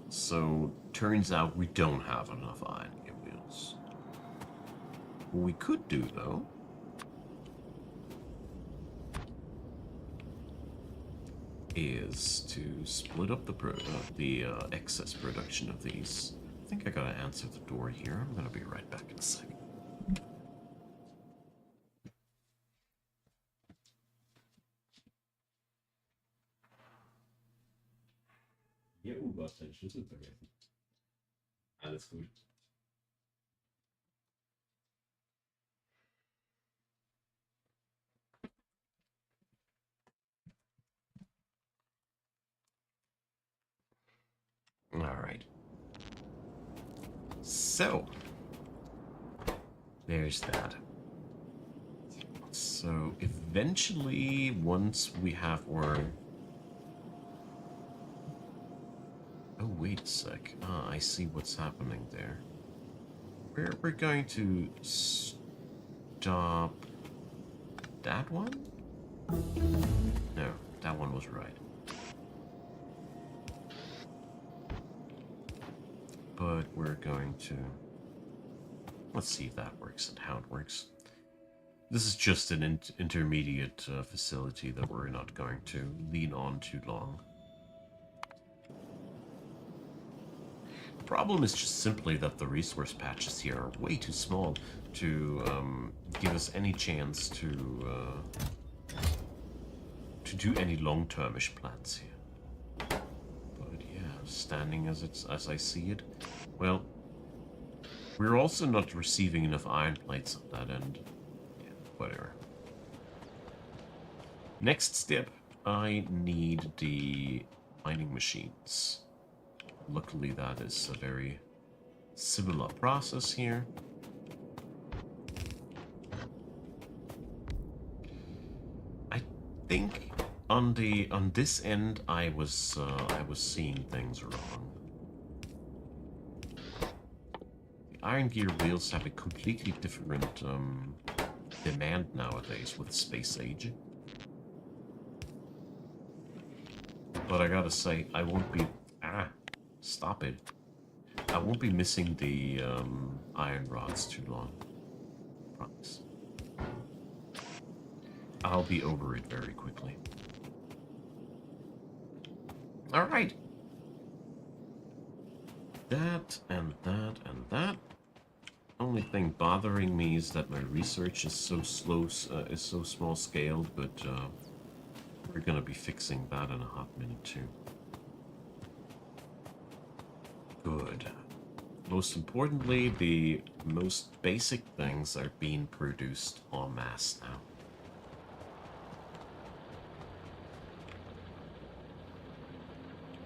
So, turns out we don't have enough iron gear wheels. What we could do, though, is to split up the excess production of these. I think I gotta answer the door here. I'm gonna be right back in a second. Ja, du hast deinen Schlüssel vergessen. Alles gut. Alright. So, there's that. So, eventually, once we have our... Oh, wait a sec. Ah, I see what's happening there. We're going to stop... that one? No, that one was right. But we're going to... Let's see if that works and how it works. This is just an intermediate facility that we're not going to lean on too long. The problem is just simply that the resource patches here are way too small to give us any chance to do any long-termish plans here. But yeah, standing as I see it, well, we're also not receiving enough iron plates on that end. Yeah, whatever. Next step, I need the mining machines. Luckily, that is a very similar process here. I think on this end, I was seeing things wrong. The iron gear wheels have a completely different demand nowadays with space age. But I gotta say, I won't be... Stop it. I won't be missing the iron rods too long. Promise. I'll be over it very quickly. Alright. That, and that, and that. Only thing bothering me is that my research is so slow, is so small scaled, but we're gonna be fixing that in a hot minute too. Good. Most importantly, the most basic things are being produced en masse now.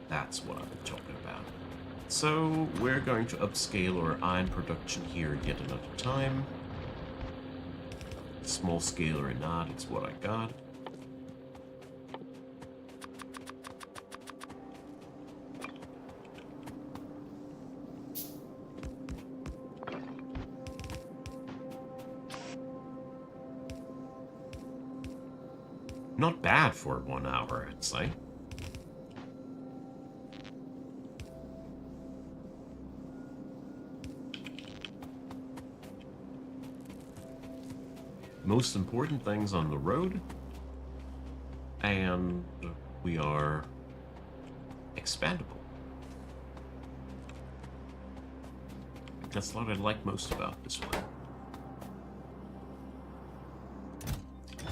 That's what I've been talking about. So, we're going to upscale our iron production here yet another time. Small scale or not, it's what I got. Not bad for 1 hour, I'd say. Most important things on the road, and we are expandable. That's what I like most about this one.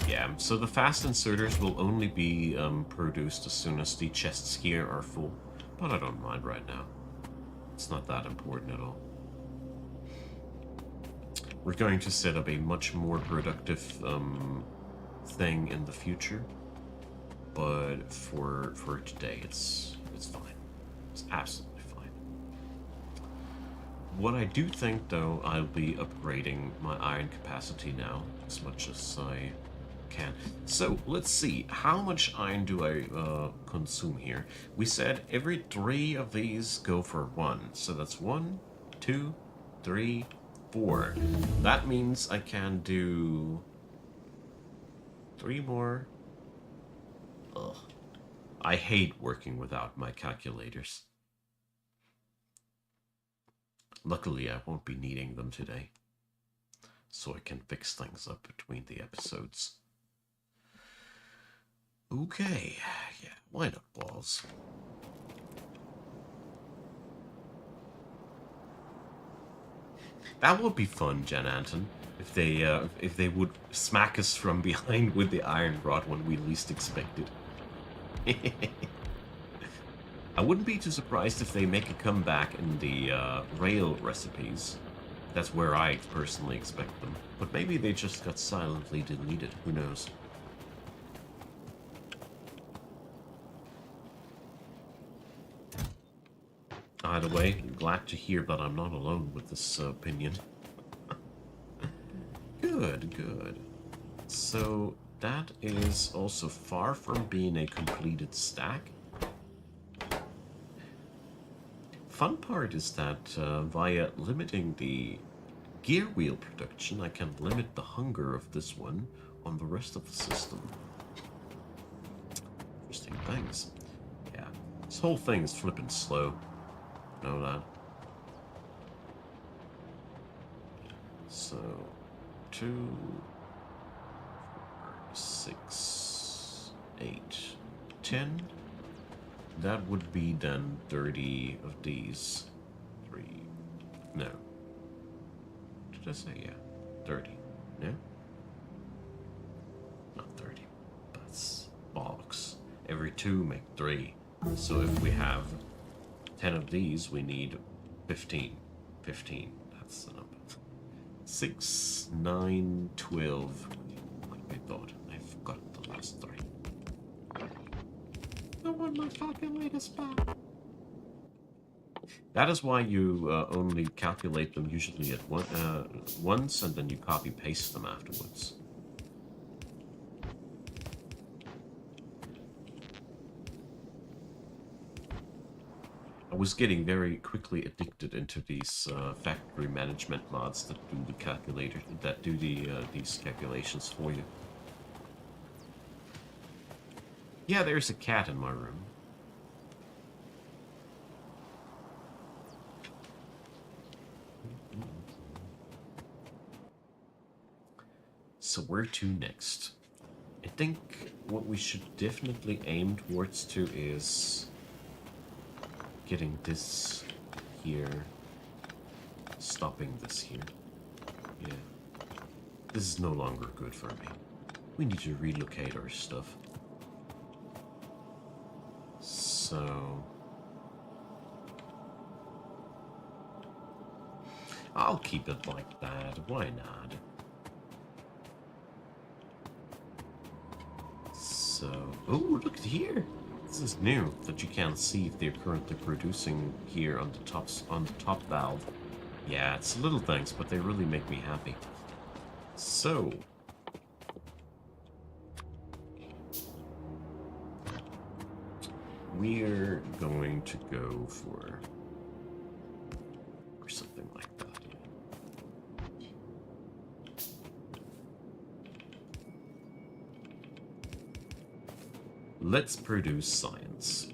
Yeah, so the fast inserters will only be produced as soon as the chests here are full, but I don't mind right now. It's not that important at all. We're going to set up a much more productive thing in the future, but for today, it's fine. It's absolutely fine. What I do think, though, I'll be upgrading my iron capacity now as much as I can. So let's see, how much iron do I consume here? We said every 3 of these go for 1, so that's 1, 2, 3, 4. That means I can do 3 more. Ugh. I hate working without my calculators. Luckily, I won't be needing them today, so I can fix things up between the episodes. Okay, yeah, why not balls? That would be fun, Jen Anton, if they would smack us from behind with the iron rod when we least expected. I wouldn't be too surprised if they make a comeback in the rail recipes. That's where I personally expect them. But maybe they just got silently deleted, who knows. Either way, I'm glad to hear that I'm not alone with this opinion. Good, good. So, that is also far from being a completed stack. Fun part is that via limiting the gear wheel production, I can limit the hunger of this one on the rest of the system. Interesting things. Yeah, this whole thing is flipping slow. Know that. So, 2, 4, 6, 8, 10. That would be then 30 of these. 3. No. Did I say? Yeah. 30. No? Not 30. That's bollocks. Every 2 make 3. So if we have 10 of these, we need 15. 15. That's the number. 6, 9, 12. Like I thought. I forgot the last 3. I want my calculators back. That is why you only calculate them usually at once, and then you copy-paste them afterwards. I was getting very quickly addicted into these factory management mods that do the calculator, that do the these calculations for you. Yeah, there's a cat in my room. So where to next? I think what we should definitely aim towards to is getting this here, stopping this here. Yeah. This is no longer good for me. We need to relocate our stuff. So I'll keep it like that. Why not? So, oh, look at here. This is new that you can't see if they're currently producing here on the top valve. Yeah, it's little things, but they really make me happy. So, we're going to go for something like that. Let's produce science.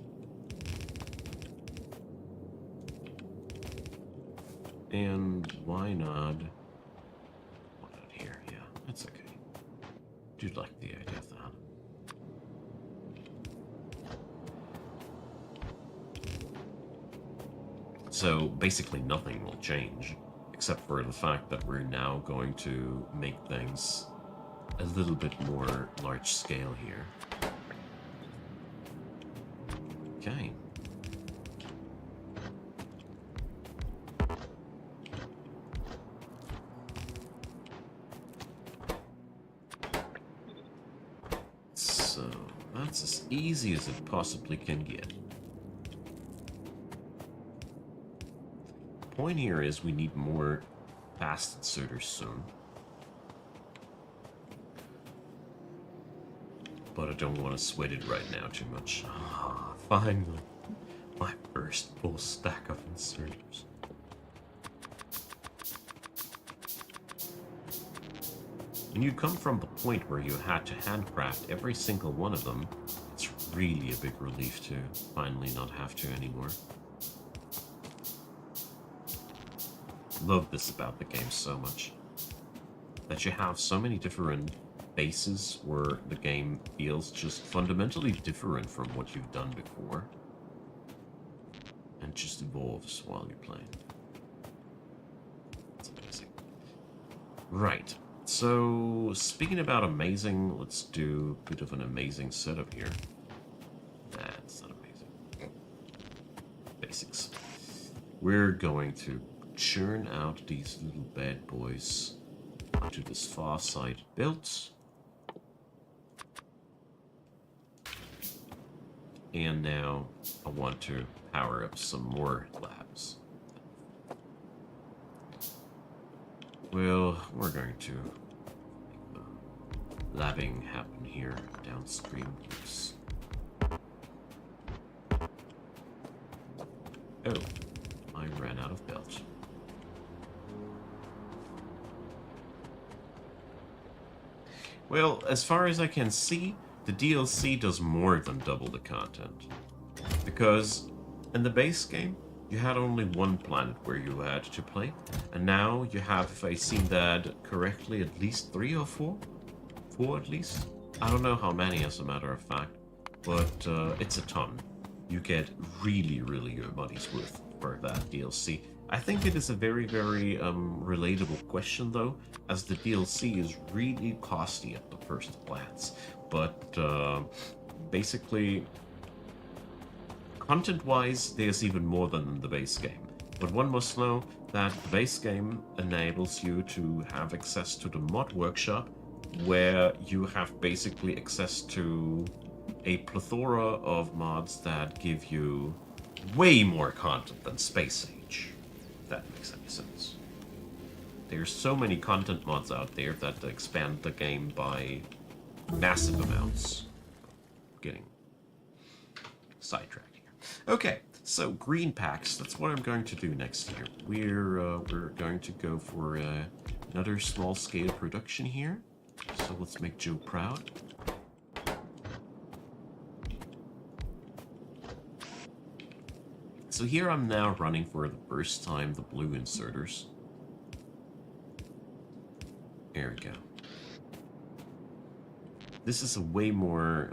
And why not here? Yeah, that's okay. Do like the idea of that. So basically nothing will change, except for the fact that we're now going to make things a little bit more large scale here. Okay. So that's as easy as it possibly can get. The point here is we need more fast inserters soon. But I don't want to sweat it right now too much. Ah, finally. My first full stack of inserters. When you come from the point where you had to handcraft every single one of them, it's really a big relief to finally not have to anymore. Love this about the game so much. That you have so many different bases where the game feels just fundamentally different from what you've done before. And just evolves while you're playing. It's amazing. Right. So, speaking about amazing, let's do a bit of an amazing setup here. That's not amazing. Basics. We're going to churn out these little bad boys onto this far side built. And now I want to power up some more labs. Well, we're going to make the labbing happen here downstream. Oops. Oh, I ran out of belt. Well, as far as I can see, the DLC does more than double the content. Because in the base game, you had only one planet where you had to play, and now you have, if I seen that correctly, at least 3 or 4? 4 at least? I don't know how many as a matter of fact, but it's a ton. You get really, really your money's worth for that DLC. I think it is a very, very relatable question though, as the DLC is really costly at the first glance. But basically, content-wise, there's even more than the base game. But one must know that the base game enables you to have access to the mod workshop, where you have basically access to a plethora of mods that give you way more content than Space Age, if that makes any sense. There's so many content mods out there that expand the game by massive amounts. Getting sidetracked. Okay, so green packs, that's what I'm going to do next year. We're going to go for another small scale production here. So let's make Joe proud. So here I'm now running for the first time the blue inserters. There we go. This is a way more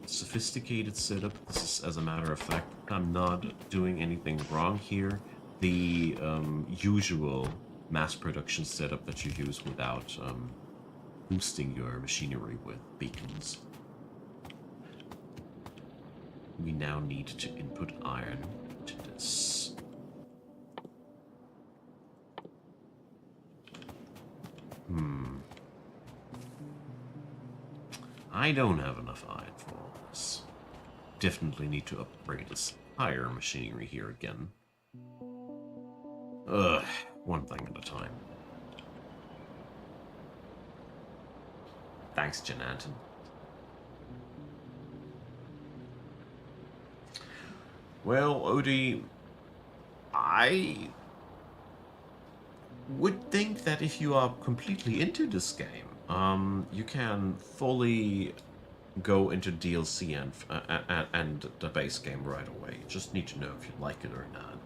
sophisticated setup. This is, as a matter of fact, I'm not doing anything wrong here. The usual mass production setup that you use without boosting your machinery with beacons. We now need to input iron to this. I don't have enough iron for all this. definitely need to upgrade this higher machinery here again. Ugh, one thing at a time. Thanks, Jananton. Well, Odie, I would think that if you are completely into this game, you can fully go into DLC and the base game right away. You just need to know if you like it or not.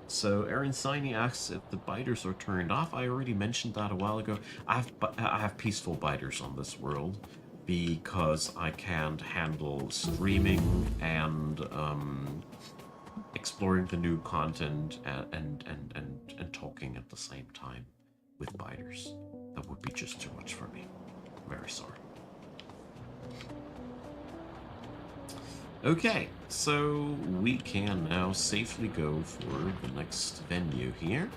So Aaron Siney asks if the biters are turned off. I already mentioned that a while ago. I have peaceful biters on this world because I can't handle streaming and exploring the new content and talking at the same time with biters. That would be just too much for me. Very sorry. Okay, so we can now safely go for the next venue here.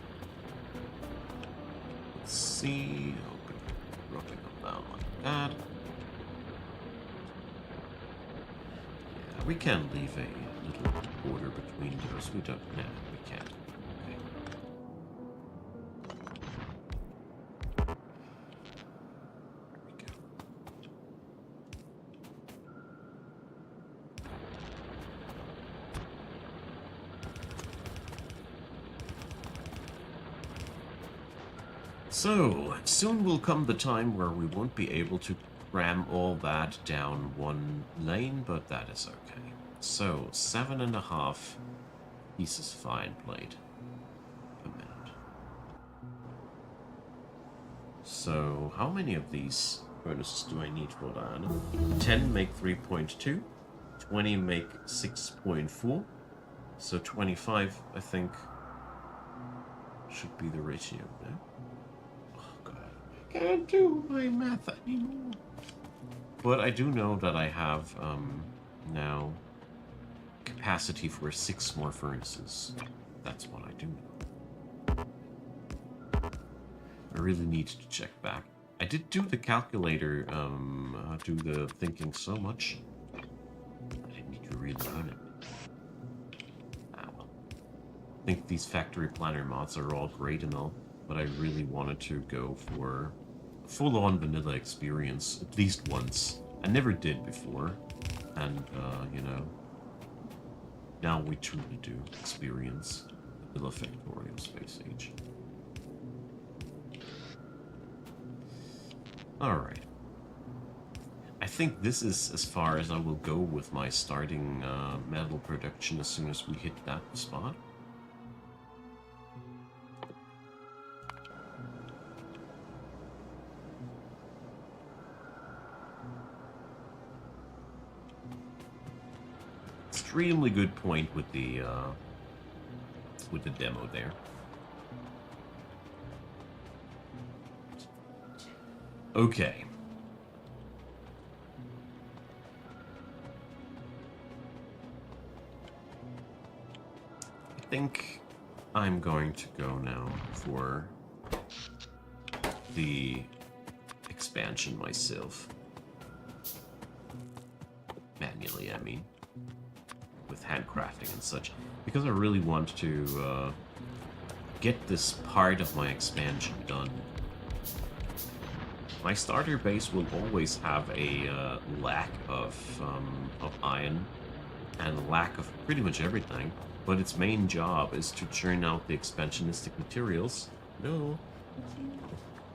Let's see. Okay, dropping them down like that. Yeah, we can leave a little border between those. We don't. Nah, we can't. Okay. There we go. So, soon will come the time where we won't be able to cram all that down one lane, but that is okay. So, 7.5 pieces fine plate a minute. So, how many of these furnaces do I need for that? 10 make 3.2, 20 make 6.4, so 25, I think, should be the ratio there. Can't do my math anymore. But I do know that I have now capacity for 6 more furnaces. That's what I do know. I really need to check back. I did do the calculator, do the thinking so much. I didn't need to really run it. Ah, well. I think these factory planner mods are all great and all, but I really wanted to go for a full-on vanilla experience, at least once. I never did before, and, you know, now we truly do experience the vanilla Factorio Space Age. Alright. I think this is as far as I will go with my starting metal production as soon as we hit that spot. Extremely good point with the demo there. Okay. I think I'm going to go now for the expansion myself. Manually, I mean. With handcrafting and such. Because I really want to get this part of my expansion done. My starter base will always have a lack of iron and lack of pretty much everything, but its main job is to churn out the expansionistic materials. No.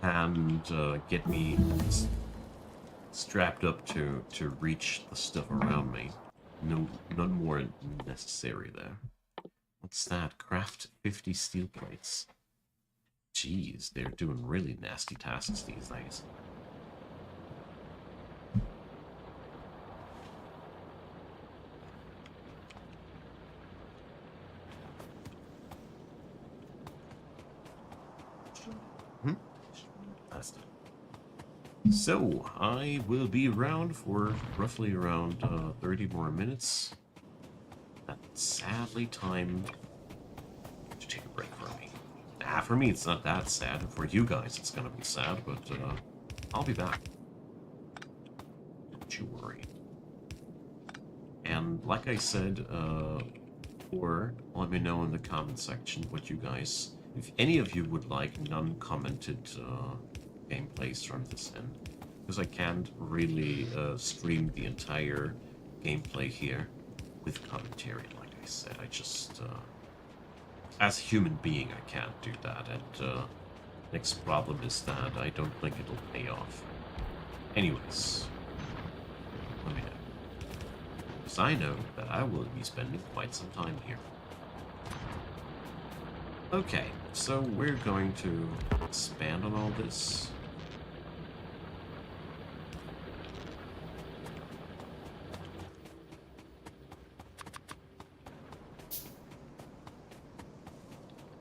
And get me strapped up to reach the stuff around me. No, none more necessary there. What's that? Craft 50 steel plates. Jeez, they're doing really nasty tasks these days. That's it. So, I will be around for roughly around 30 more minutes. That's sadly time to take a break from me. For me, it's not that sad. For you guys, it's gonna be sad, but I'll be back. Don't you worry. And And like I said, or let me know in the comment section what you guys, if any of you would like non-commented gameplays from this end, because I can't really stream the entire gameplay here with commentary. Like I said, I just as a human being I can't do that, and next problem is that I don't think it'll pay off. Anyways, let me know, because I know that I will be spending quite some time here. Okay, so we're going to expand on all this.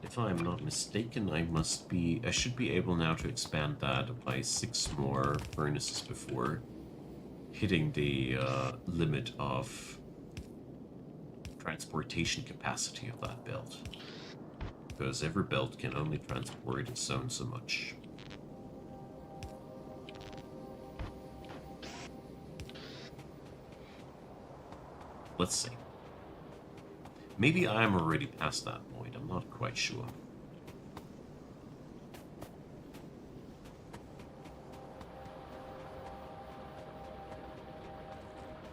If I'm not mistaken, I should be able now to expand that by 6 more furnaces before hitting the limit of transportation capacity of that belt. Because every belt can only transport its own so much. Let's see. Maybe I am already past that point, I'm not quite sure.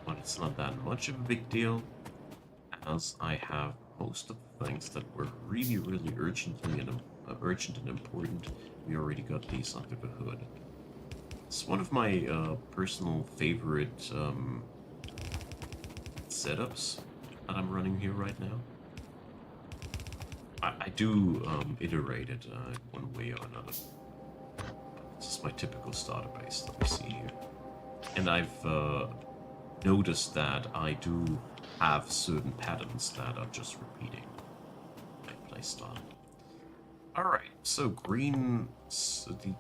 But it's not that much of a big deal, as I have most of the things that were really, really urgent and important. We already got these under the hood. It's one of my personal favorite setups that I'm running here right now. I do iterate it one way or another. This is my typical starter base that we see here. And I've noticed that I do have certain patterns that are just repeating my playstyle. Alright, so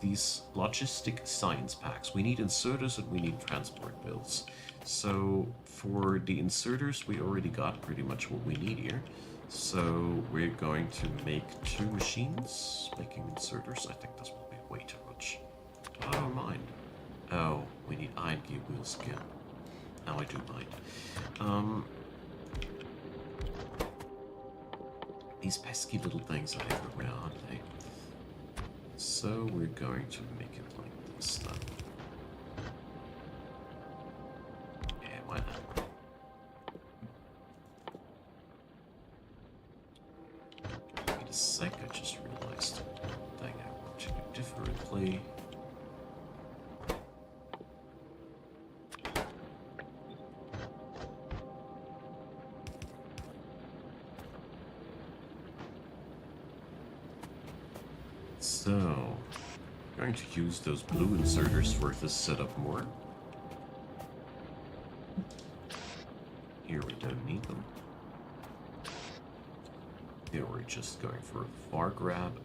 these logistic science packs. We need inserters and we need transport builds. So for the inserters, we already got pretty much what we need here. So we're going to make 2 machines making inserters. I think this will be way too much. I don't mind. Oh, we need iron gear wheels again. Now I do mind. These pesky little things are everywhere, aren't they? So we're going to make it like this then. Yeah, why not? Wait a sec, I just realized one thing I want to do differently. So, I'm going to use those blue inserters for this setup more. Here we don't need them. Here we're just going for a far grab.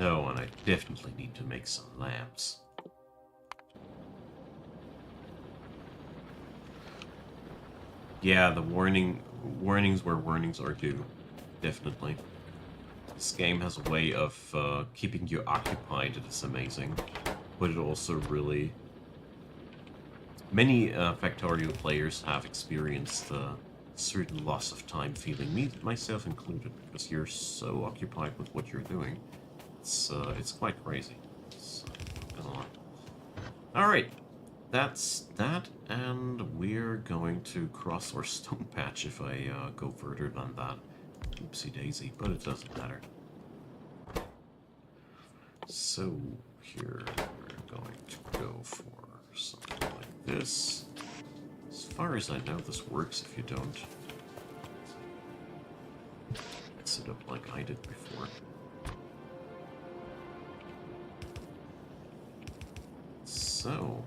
Oh, and I definitely need to make some lamps. Yeah, the warnings where warnings are due. Definitely. This game has a way of keeping you occupied. It is amazing. But it also really... Many Factorio players have experienced certain loss of time feeling, me myself included, because you're so occupied with what you're doing. It's quite crazy. Alright, that's that, and we're going to cross our stone patch if I go further than that. Oopsie daisy, but it doesn't matter. So, here we're going to go for something like this. As far as I know, this works if you don't mix it up like I did before. So,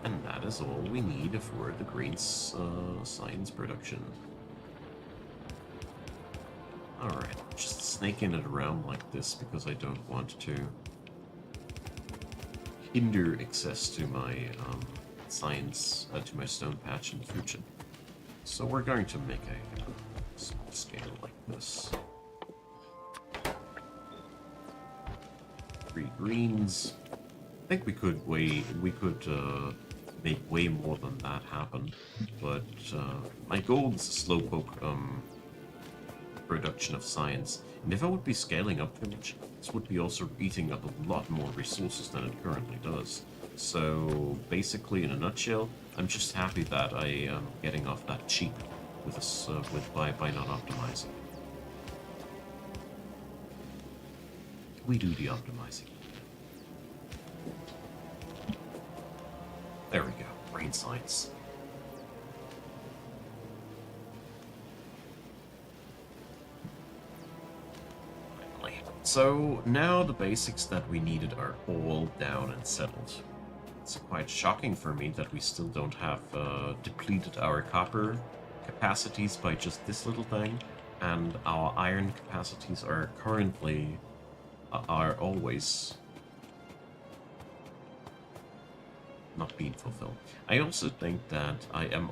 and that is all we need for the green science production. Alright, just snaking it around like this because I don't want to hinder access to my science to my stone patch in the future. So we're going to make a small scale like this. 3 greens. I think we could make way more than that happen, but my goal is a slowpoke production of science, and if I would be scaling up too much, this would be also eating up a lot more resources than it currently does. So basically, in a nutshell, I'm just happy that I am getting off that cheap with this by not optimizing. We do the optimizing. There we go. Brain science. Finally. So now the basics that we needed are all down and settled. It's quite shocking for me that we still don't have depleted our copper capacities by just this little thing, and our iron capacities are currently are always not being fulfilled. I also think that I'm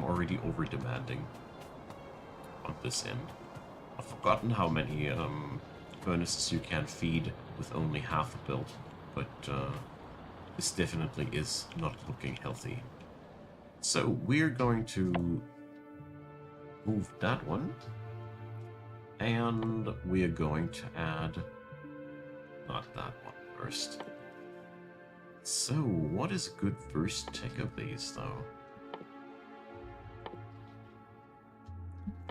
already over demanding on this end. I've forgotten how many furnaces you can feed with only half a build, but this definitely is not looking healthy. So we're going to move that one, and we're going to add not that one first. So, what is a good first tick of these, though?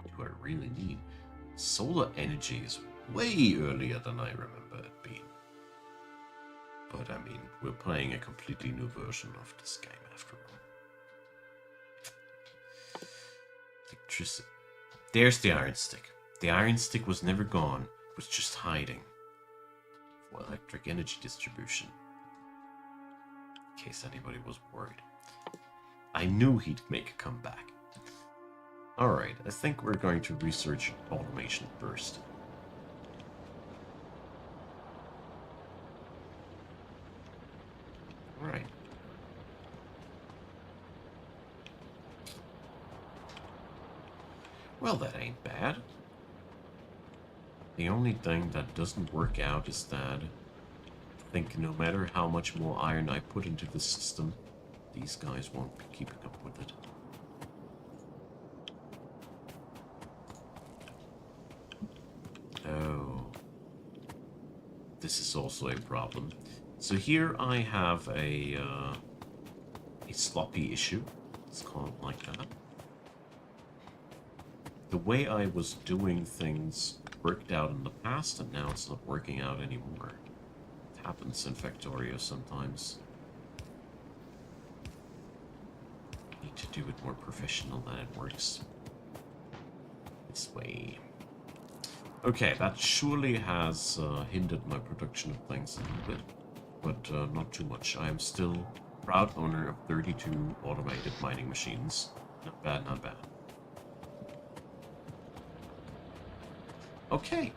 Do I really need? Solar energy is way earlier than I remember it being. But, I mean, we're playing a completely new version of this game, after all. Electricity. There's the iron stick. The iron stick was never gone. It was just hiding. For electric energy distribution. In case anybody was worried. I knew he'd make a comeback. Alright, I think we're going to research automation first. Alright. Well, that ain't bad. The only thing that doesn't work out is that I think no matter how much more iron I put into the system, these guys won't be keeping up with it. Oh. This is also a problem. So here I have a sloppy issue. Let's call it like that. The way I was doing things worked out in the past, and now it's not working out anymore. Happens in Factorio sometimes. Need to do it more professional than it works. This way. Okay, that surely has hindered my production of things a little bit, but not too much. I am still proud owner of 32 automated mining machines. Not bad, not bad. Okay.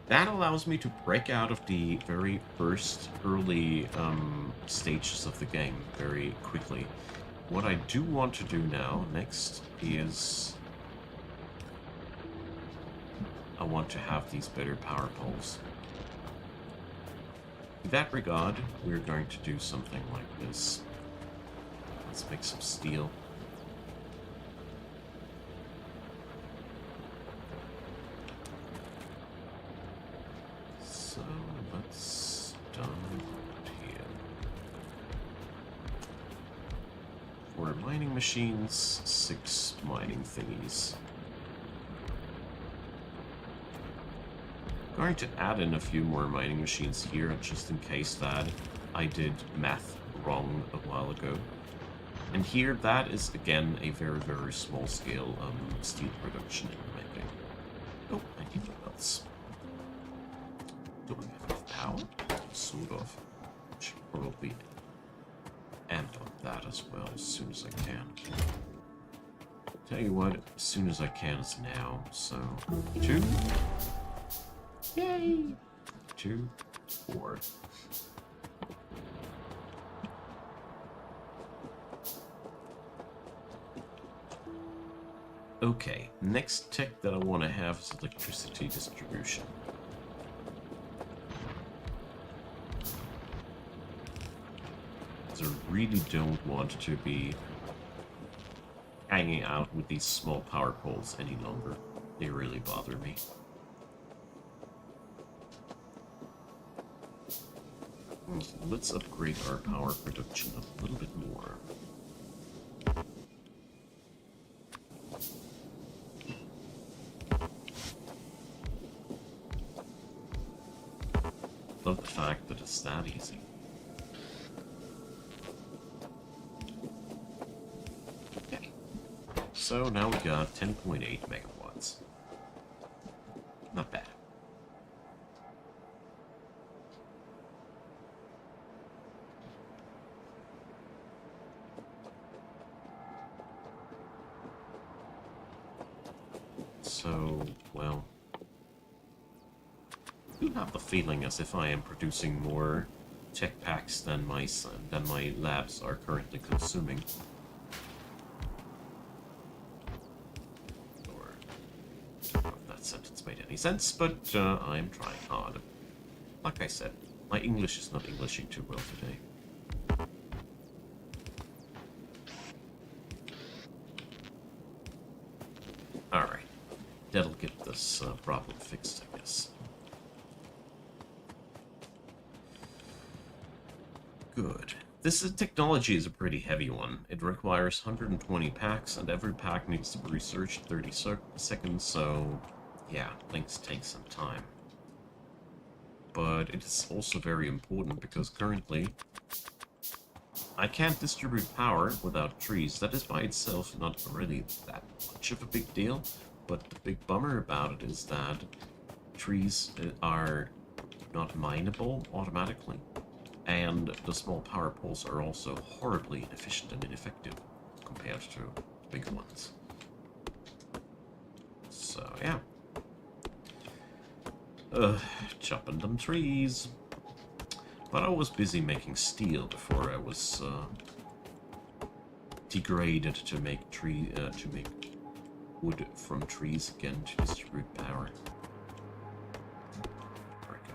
That allows me to break out of the very first early stages of the game very quickly. What I do want to do now, next, is I want to have these better power poles. In that regard, we're going to do something like this. Let's make some steel. So let's start here. For mining machines, 6 mining thingies. I'm going to add in a few more mining machines here, just in case that I did math wrong a while ago. And here, that is again a very, very small scale steel production in the making. Oh, I need nuts. Do I have enough power? Sort of. Should probably end on that as well as soon as I can. Tell you what, as soon as I can is now. So, 2. Yay! 2, 4. Okay, next tech that I want to have is electricity distribution. I really don't want to be hanging out with these small power poles any longer. They really bother me. Let's upgrade our power production a little bit more. Love the fact that it's that easy. Okay. So now we got 10.8 megawatts. Not bad. So, well, I do have the feeling as if I am producing more tech packs than my labs are currently consuming. Or, I don't know if that sentence made any sense, but I'm trying hard. Like I said, my English is not Englishing too well today. Alright. That'll get this problem fixed, I guess. Good. This technology is a pretty heavy one. It requires 120 packs, and every pack needs to be researched 30 seconds, so yeah, things take some time. But it is also very important because currently I can't distribute power without trees. That is by itself not really that much of a big deal, but the big bummer about it is that trees are not mineable automatically, and the small power poles are also horribly inefficient and ineffective compared to big ones. So yeah. Chopping them trees. But I was busy making steel before I was degraded to make wood from trees again to distribute power. There we go.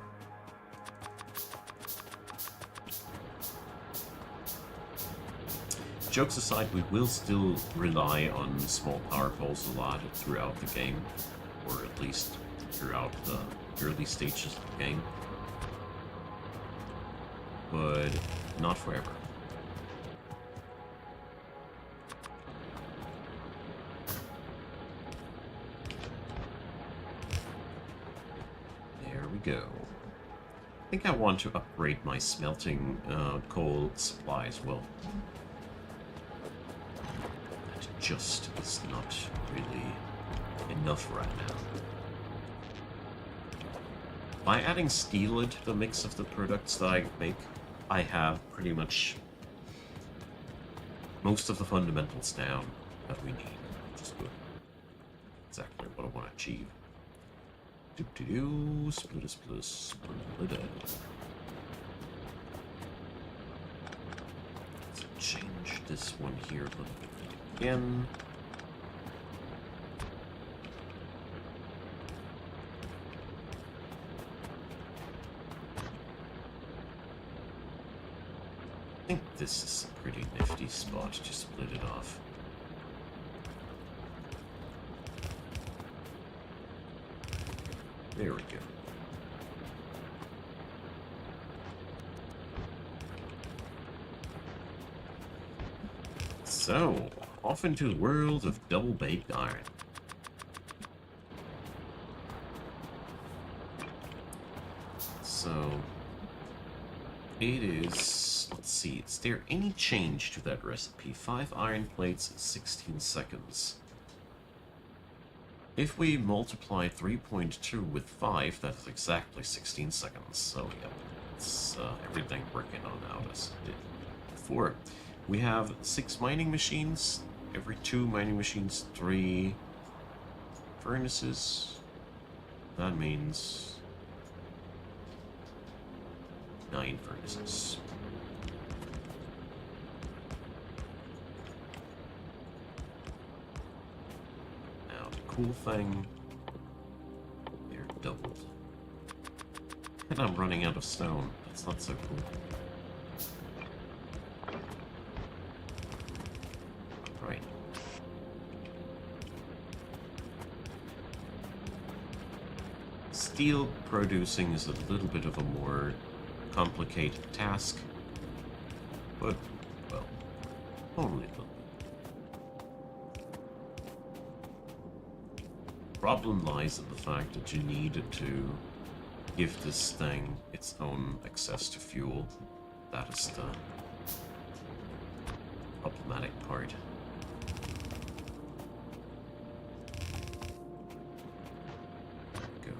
Jokes aside, we will still rely on small power poles a lot throughout the game, or at least throughout the early stages of the game. But not forever. There we go. I think I want to upgrade my smelting coal supply as well. That just is not really enough right now. By adding steel into the mix of the products that I make, I have pretty much most of the fundamentals down that we need, which is good. Exactly what I want to achieve. Split. Let's change this one here a little bit again. I think this is a pretty nifty spot to split it off. There we go. So, off into the world of double-baked iron. So, it is... Let's see, is there any change to that recipe? 5 iron plates, 16 seconds. If we multiply 3.2 with 5, that's exactly 16 seconds. So, yeah, it's everything working on out as it did before. We have 6 mining machines. Every 2 mining machines, 3 furnaces. That means 9 furnaces. cool thing, they're doubled. And I'm running out of stone. That's not so cool. Right. Steel producing is a little bit of a more complicated task, but, well, only a little. Problem lies in the fact that you needed to give this thing its own access to fuel. That is the problematic part. Go.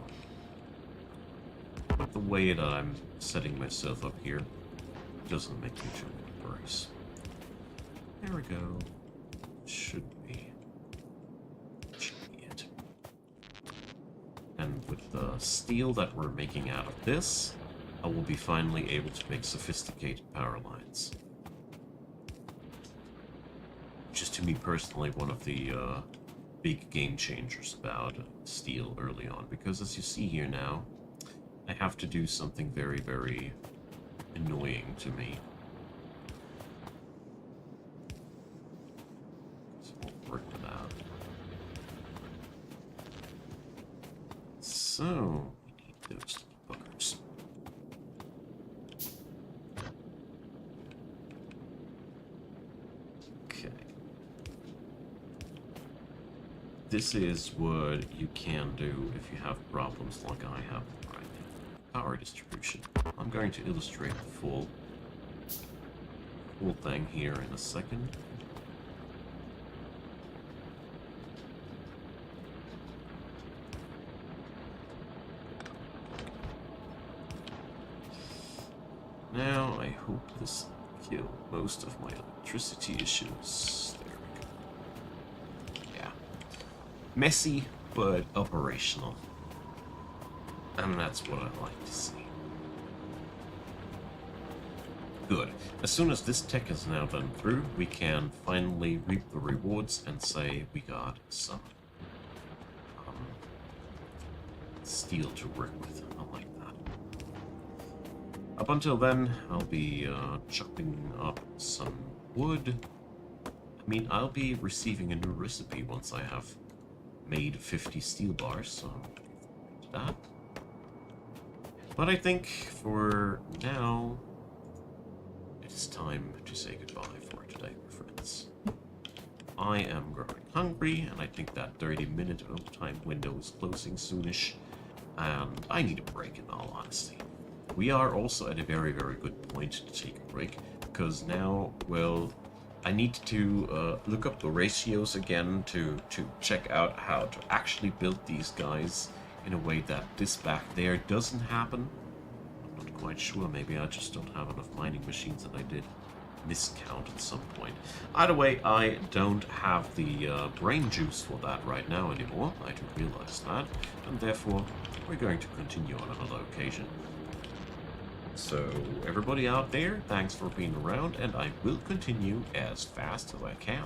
But the way that I'm setting myself up here doesn't make me too many worries. There we go. Should be it. And with the steel that we're making out of this, I will be finally able to make sophisticated power lines. Which is, to me personally, one of the big game changers about steel early on. Because as you see here now, I have to do something very, very annoying to me. So we'll work it out. So, we need those buggers. Okay. This is what you can do if you have problems like I have right now. Power distribution. I'm going to illustrate the full thing here in a second. Now, I hope this will kill most of my electricity issues. There we go. Yeah. Messy, but operational. And that's what I like to see. Good. As soon as this tech is now done through, we can finally reap the rewards and say we got some steel to work with. I like that. Up until then, I'll be chopping up some wood. I mean, I'll be receiving a new recipe once I have made 50 steel bars, so that. But I think for now, it's time to say goodbye for today, my friends. I am growing hungry, and I think that 30-minute overtime window is closing soonish, and I need a break in all honesty. We are also at a very, very good point to take a break, because now, well, I need to look up the ratios again to check out how to actually build these guys in a way that this back there doesn't happen. I'm not quite sure, maybe I just don't have enough mining machines and I did miscount at some point. Either way, I don't have the brain juice for that right now anymore, I do realize that, and therefore we're going to continue on another occasion. So, everybody out there, thanks for being around, and I will continue as fast as I can.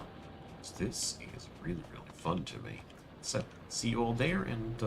This is really, really fun to me. So, see you all there, and